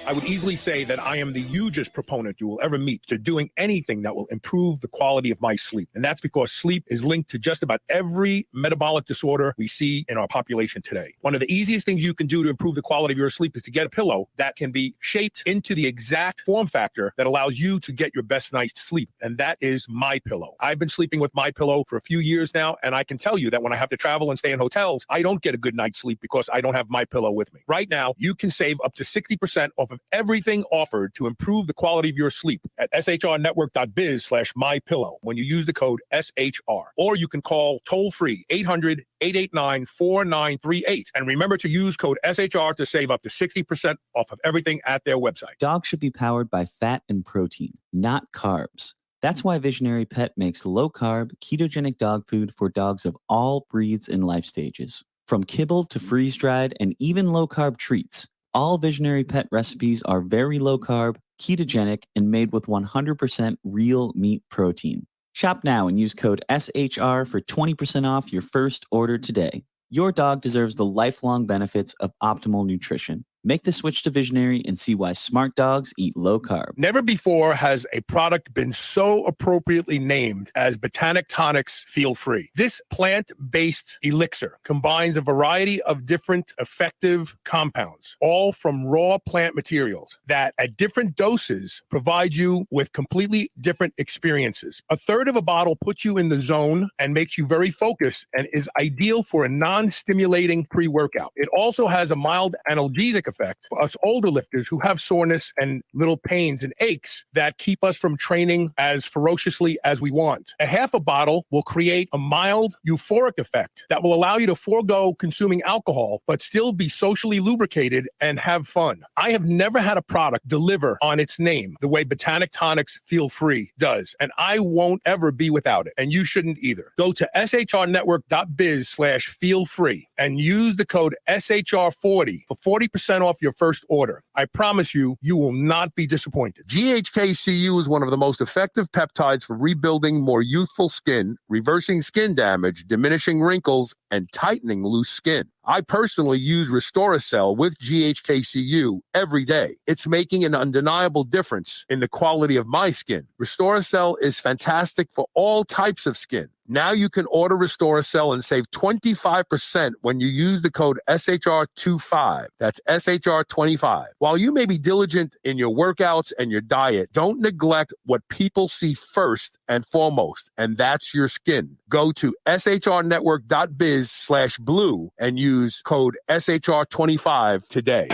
I would easily say that I am the hugest proponent you will ever meet to doing anything that will improve the quality of my sleep. And that's because sleep is linked to just about every metabolic disorder we see in our population today. One of the easiest things you can do to improve the quality of your sleep is to get a pillow that can be shaped into the exact form factor that allows you to get your best night's sleep. And that is MyPillow. I've been sleeping with MyPillow for a few years now, and I can tell you that when I have to travel and stay in hotels, I don't get a good night's sleep because I don't have MyPillow with me. Right now, you can save up to 60% off off of everything offered to improve the quality of your sleep at shrnetwork.biz/mypillow when you use the code SHR. Or you can call toll-free 800-889-4938. And remember to use code SHR to save up to 60% off of everything at their website.
Dogs should be powered by fat and protein, not carbs. That's why Visionary Pet makes low-carb, ketogenic dog food for dogs of all breeds and life stages. From kibble to freeze-dried and even low-carb treats, all Visionary Pet recipes are very low-carb, ketogenic, and made with 100% real meat protein. Shop now and use code SHR for 20% off your first order today. Your dog deserves the lifelong benefits of optimal nutrition. Make the switch to Visionary and see why smart dogs eat low carb.
Never before has a product been so appropriately named as Botanic Tonics Feel Free. This plant-based elixir combines a variety of different effective compounds, all from raw plant materials that at different doses provide you with completely different experiences. A third of a bottle puts you in the zone and makes you very focused and is ideal for a non-stimulating pre-workout. It also has a mild analgesic effect for us older lifters who have soreness and little pains and aches that keep us from training as ferociously as we want. A half a bottle will create a mild euphoric effect that will allow you to forego consuming alcohol, but still be socially lubricated and have fun. I have never had a product deliver on its name the way Botanic Tonics Feel Free does, and I won't ever be without it, and you shouldn't either. Go to shrnetwork.biz/feel-free and use the code SHR40 for 40% off your first order. I promise you, you will not be disappointed.
GHKCU is one of the most effective peptides for rebuilding more youthful skin, reversing skin damage, diminishing wrinkles, and tightening loose skin. I personally use Restoracell with GHKCU every day. It's making an undeniable difference in the quality of my skin. Restoracell is fantastic for all types of skin. Now you can order Restoracell and save 25% when you use the code SHR25. That's SHR25. While you may be diligent in your workouts and your diet, don't neglect what people see first and foremost, and that's your skin. Go to shrnetwork.biz/blue and use code SHR25 today.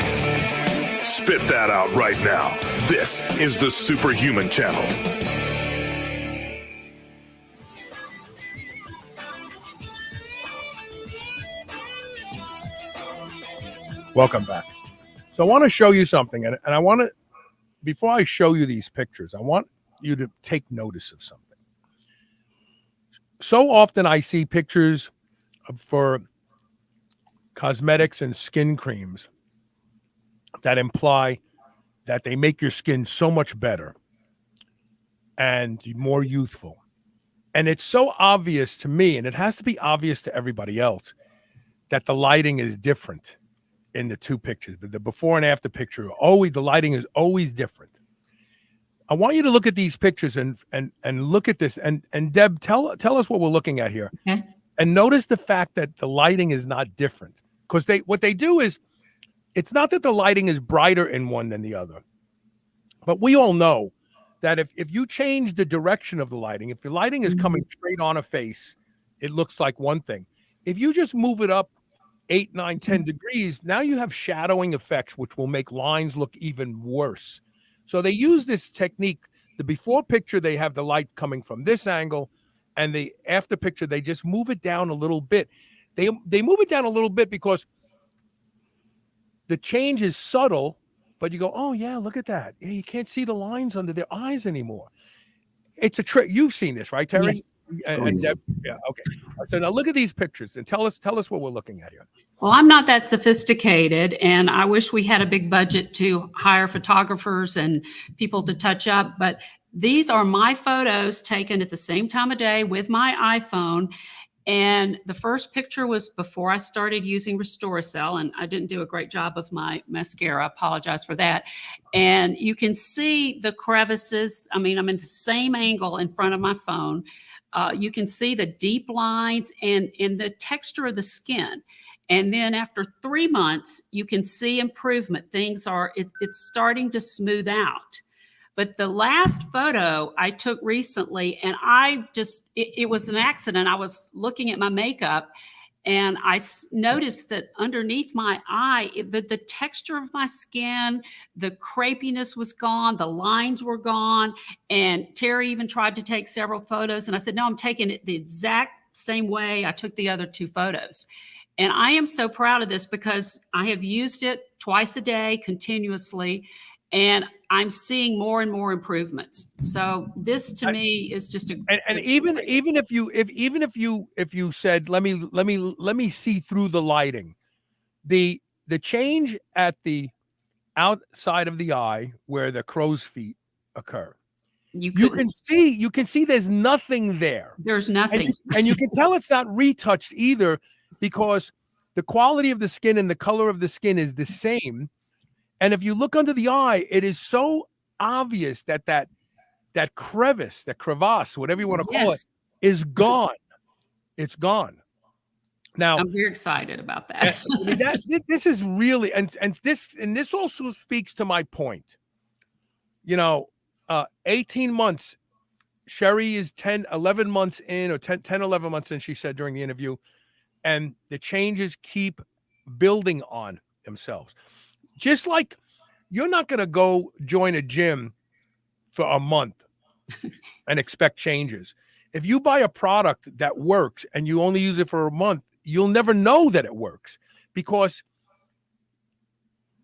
Spit that out right now. This is the Superhuman Channel.
Welcome back. So I want to show you something, and I want to, before I show you these pictures, I want you to take notice of something. So often I see pictures for cosmetics and skin creams that imply that they make your skin so much better and more youthful. And it's so obvious to me, and it has to be obvious to everybody else, that the lighting is different in the two pictures. But the before and after picture, always the lighting is always different. I want you to look at these pictures and look at this. And Deb, tell us what we're looking at here.
Okay.
And notice the fact that the lighting is not different. Because what they do is, it's not that the lighting is brighter in one than the other. But we all know that if you change the direction of the lighting, if the lighting is coming straight on a face, it looks like one thing. If you just move it up 8, 9, 10 degrees, now you have shadowing effects, which will make lines look even worse. So they use this technique. The before picture, they have the light coming from this angle, and the after picture, they just move it down a little bit. They move it down a little bit because the change is subtle, but you go, oh yeah, look at that. Yeah, you can't see the lines under their eyes anymore. It's a trick. You've seen this, right, Terry?
Yes.
And Deb, yeah, okay. So now look at these pictures and tell us what we're looking at here.
Well, I'm not that sophisticated, and I wish we had a big budget to hire photographers and people to touch up, but these are my photos taken at the same time of day with my iPhone. And the first picture was before I started using Restoracell, and I didn't do a great job of my mascara. I apologize for that. And you can see the crevices. I mean, I'm in the same angle in front of my phone. You can see the deep lines and the texture of the skin. And then after 3 months, you can see improvement. It's starting to smooth out. But the last photo I took recently, and it was an accident. I was looking at my makeup And I noticed that underneath my eye, the texture of my skin, the crepiness was gone, the lines were gone. And Terry even tried to take several photos. And I said, no, I'm taking it the exact same way I took the other 2 photos. And I am so proud of this because I have used it twice a day continuously, and I'm seeing more and more improvements. So this to me is just a
And even if you said, let me see through the lighting, the change at the outside of the eye where the crow's feet occur, you can see there's nothing there.
There's nothing.
And you can tell it's not retouched either, because the quality of the skin and the color of the skin is the same. And if you look under the eye, it is so obvious that crevice, that crevasse, whatever you want to call it, is gone. It's gone. Now,
I'm very excited about that.
I mean, this is really, and this also speaks to my point. 18 months, Sherry is 11 months in, or 10, 11 months in, she said during the interview, and the changes keep building on themselves. Just like you're not going to go join a gym for a month and expect changes. If you buy a product that works and you only use it for a month, you'll never know that it works, because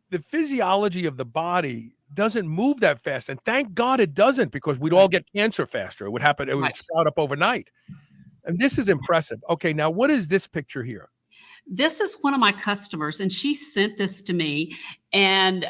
the physiology of the body doesn't move that fast. And thank God it doesn't, because we'd all get cancer faster. It would happen. It would sprout up overnight. And this is impressive. Okay, now what is this picture here?
This is one of my customers, and she sent this to me, and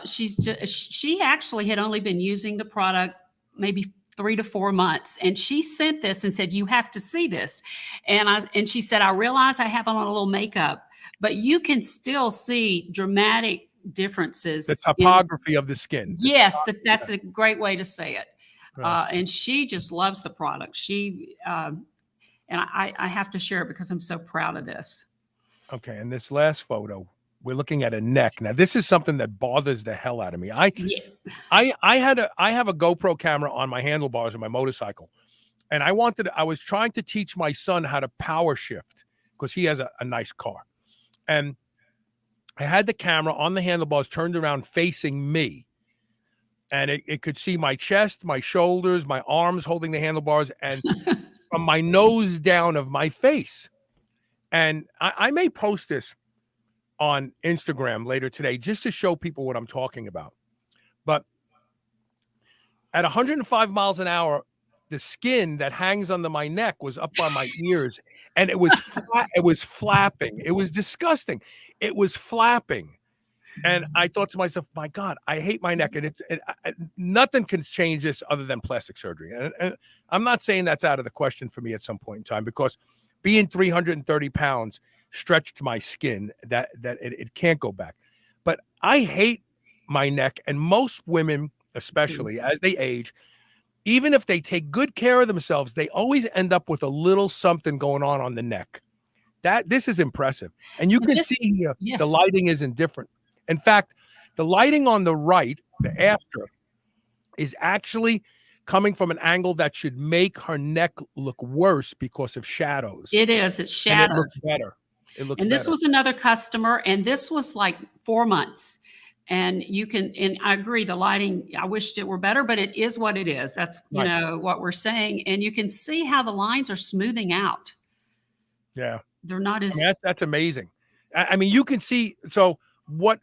she actually had only been using the product maybe 3 to 4 months, and she sent this and said, you have to see this. And she said, I realize I have on a little makeup, but you can still see dramatic differences.
The topography of the skin.
Yes, that's a great way to say it.
Right.
And she just loves the product. And I have to share it because I'm so proud of this.
Okay, and this last photo, we're looking at a neck. Now, this is something that bothers the hell out of me. I have a GoPro camera on my handlebars of my motorcycle, and I was trying to teach my son how to power shift, because he has a nice car. And I had the camera on the handlebars turned around facing me, and it could see my chest, my shoulders, my arms holding the handlebars, and from my nose down of my face. And I may post this on Instagram later today just to show people what I'm talking about. But at 105 miles an hour, the skin that hangs under my neck was up by my ears, and it was it was flapping. It was disgusting. It was flapping. And I thought to myself, my God, I hate my neck. And nothing can change this other than plastic surgery. And I'm not saying that's out of the question for me at some point in time, because being 330 pounds stretched my skin that it can't go back. But I hate my neck, and most women, especially as they age, even if they take good care of themselves, they always end up with a little something going on the neck. This is impressive. And you can see here, the lighting isn't different. In fact, the lighting on the right, the after, is actually coming from an angle that should make her neck look worse because of shadows.
It is. It's shadowed.
It looks better.
And this was another customer, and this was like 4 months. And and I agree, the lighting, I wished it were better, but it is what it is. That's, what we're saying. And you can see how the lines are smoothing out.
Yeah.
They're not as...
that's amazing. I mean, you can see, so what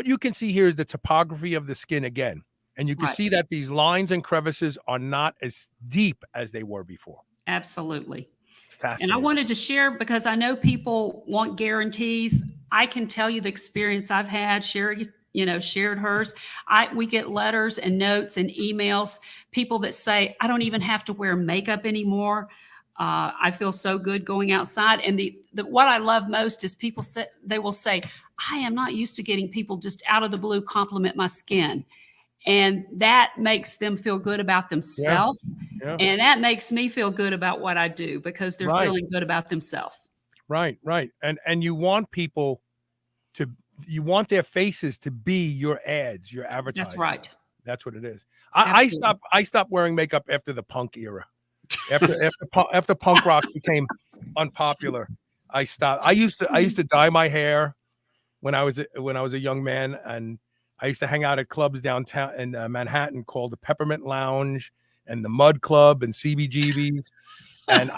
you can see here is the topography of the skin again. And you can see that these lines and crevices are not as deep as they were before.
Absolutely.
Fascinating.
And I wanted to share, because I know people want guarantees. I can tell you the experience I've had. Sherry, shared hers. We get letters and notes and emails, people that say, I don't even have to wear makeup anymore. I feel so good going outside. And what I love most is they will say, I am not used to getting people just out of the blue compliment my skin. And that makes them feel good about themselves. Yeah. And that makes me feel good about what I do, because they're feeling good about themselves.
Right. And you want people you want their faces to be your ads, your advertising.
That's right.
That's what it is. I stopped wearing makeup after the punk era. After punk rock became unpopular. I stopped. I used to dye my hair when I was a young man, and I used to hang out at clubs downtown in Manhattan called the Peppermint Lounge and the Mud Club and CBGB's. And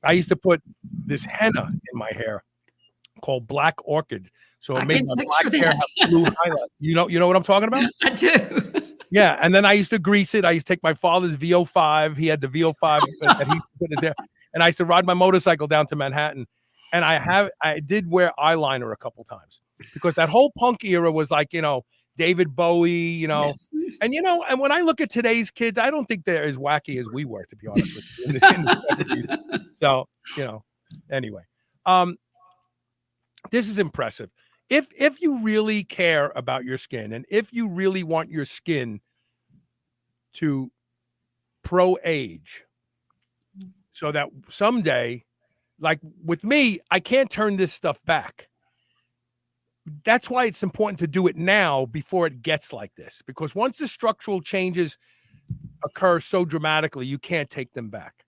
I used to put this henna in my hair called Black Orchid. So it
I
made
can
my
picture
black hair
that.
have blue highlights. You know what I'm talking about?
I do.
Yeah. And then I used to grease it. I used to take my father's VO5. He had the VO5 that he used to put in his hair. And I used to ride my motorcycle down to Manhattan. And I did wear eyeliner a couple times because that whole punk era was like, David Bowie,
Yes.
and and when I look at today's kids, I don't think they're as wacky as we were, to be honest with you, in the 70s. So, anyway, this is impressive. If you really care about your skin, and if you really want your skin to pro-age, so that someday, like with me, I can't turn this stuff back. That's why it's important to do it now before it gets like this, because once the structural changes occur so dramatically, you can't take them back.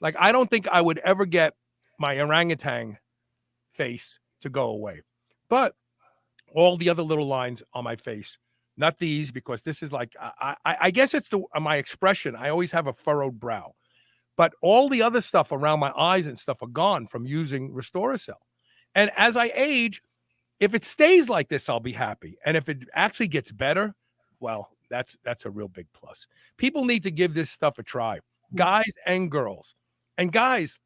Like, I don't think I would ever get my orangutan face to go away, but all the other little lines on my face, not these, because this is like, I guess it's my expression. I always have a furrowed brow, but all the other stuff around my eyes and stuff are gone from using Restoracell. And as I age, if it stays like this, I'll be happy. And if it actually gets better, well, that's a real big plus. People need to give this stuff a try, guys and girls. And guys,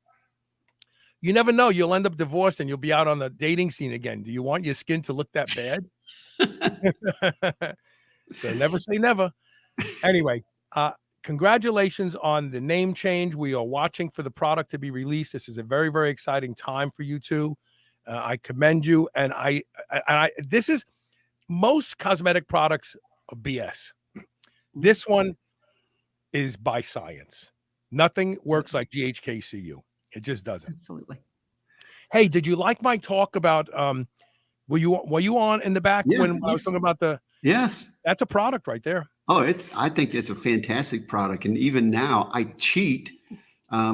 you never know. You'll end up divorced and you'll be out on the dating scene again. Do you want your skin to look that bad? So never say never. Anyway, congratulations on the name change. We are watching for the product to be released. This is a very, very exciting time for you two. I commend you. And this is, most cosmetic products are BS. This one is by science. Nothing works like GHKCU. It just doesn't.
Absolutely.
Hey, did you like my talk about were you on in the back when I was
Yes.
talking about
Yes.
that's a product right there.
Oh, I think it's a fantastic product. And even now I cheat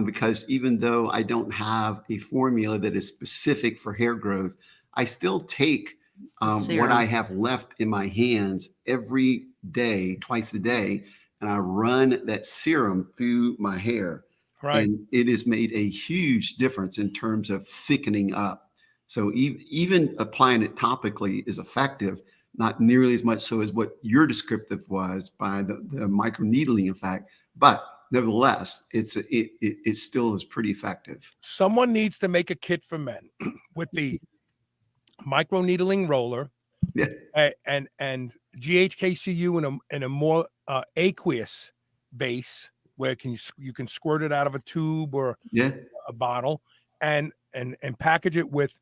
because even though I don't have a formula that is specific for hair growth, I still take what
serum.
I have left in my hands every day, twice a day, and I run that serum through my hair.
Right.
And it has made a huge difference in terms of thickening up. So even applying it topically is effective, not nearly as much so as what your descriptive was by the microneedling effect, but nevertheless, it still is pretty effective.
Someone needs to make a kit for men with the microneedling roller,
Yeah.
and GHKCU in a more aqueous base where you can squirt it out of a tube or a bottle, and package it with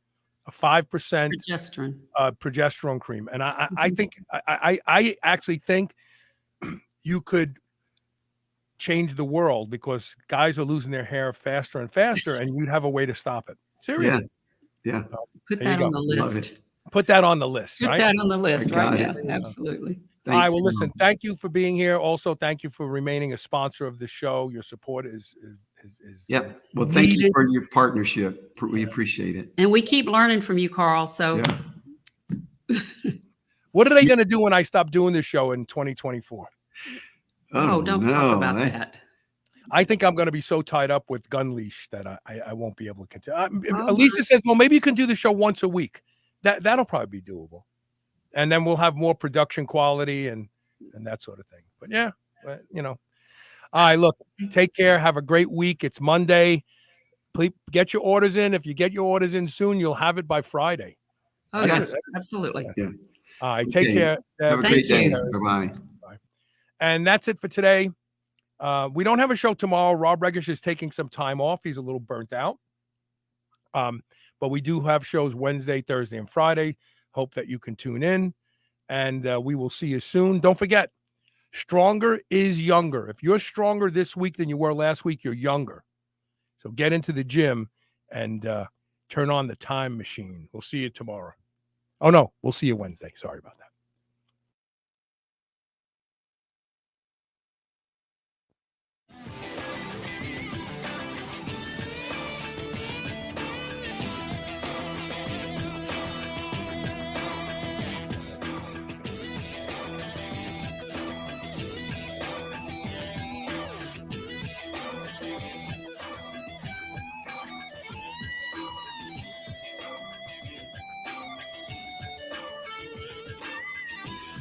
a 5%
Progesterone.
Progesterone cream. And I think I actually think you could change the world, because guys are losing their hair faster and faster, and you'd have a way to stop it. Seriously.
Yeah.
Put
There you
that
go.
on the
Love
list.
it.
Put that on the list,
Put
right?
that on the list
I
right
got
now.
it.
Absolutely.
All right.
Thanks,
Well, listen,
Tom.
thank you for being here. Also, thank you for remaining a sponsor of the show. Your support is
Yep. Well, thank you
needed.
for your partnership. We appreciate it.
And we keep learning from you, Carl. So
Yeah.
What are they going to do when I stop doing this show in 2024?
don't talk about that.
I think I'm going to be so tied up with Gun Leash that I won't be able to continue.
Oh,
Elisa says, well, maybe you can do the show once a week. That'll probably be doable. And then we'll have more production quality and that sort of thing. But yeah, all right, look, take care. Have a great week. It's Monday. Please get your orders in. If you get your orders in soon, you'll have it by Friday.
Oh,
Yes.
yes, absolutely.
Yeah.
All right, take
Okay.
care.
Have a
Thank
great day.
you.
Bye-bye.
And that's it for today. We don't have a show tomorrow. Rob Regish is taking some time off. He's a little burnt out. But we do have shows Wednesday, Thursday, and Friday. Hope that you can tune in, and we will see you soon. Don't forget, stronger is younger. If you're stronger this week than you were last week, you're younger. So get into the gym and turn on the time machine. We'll see you tomorrow. Oh, no, we'll see you Wednesday. Sorry about that.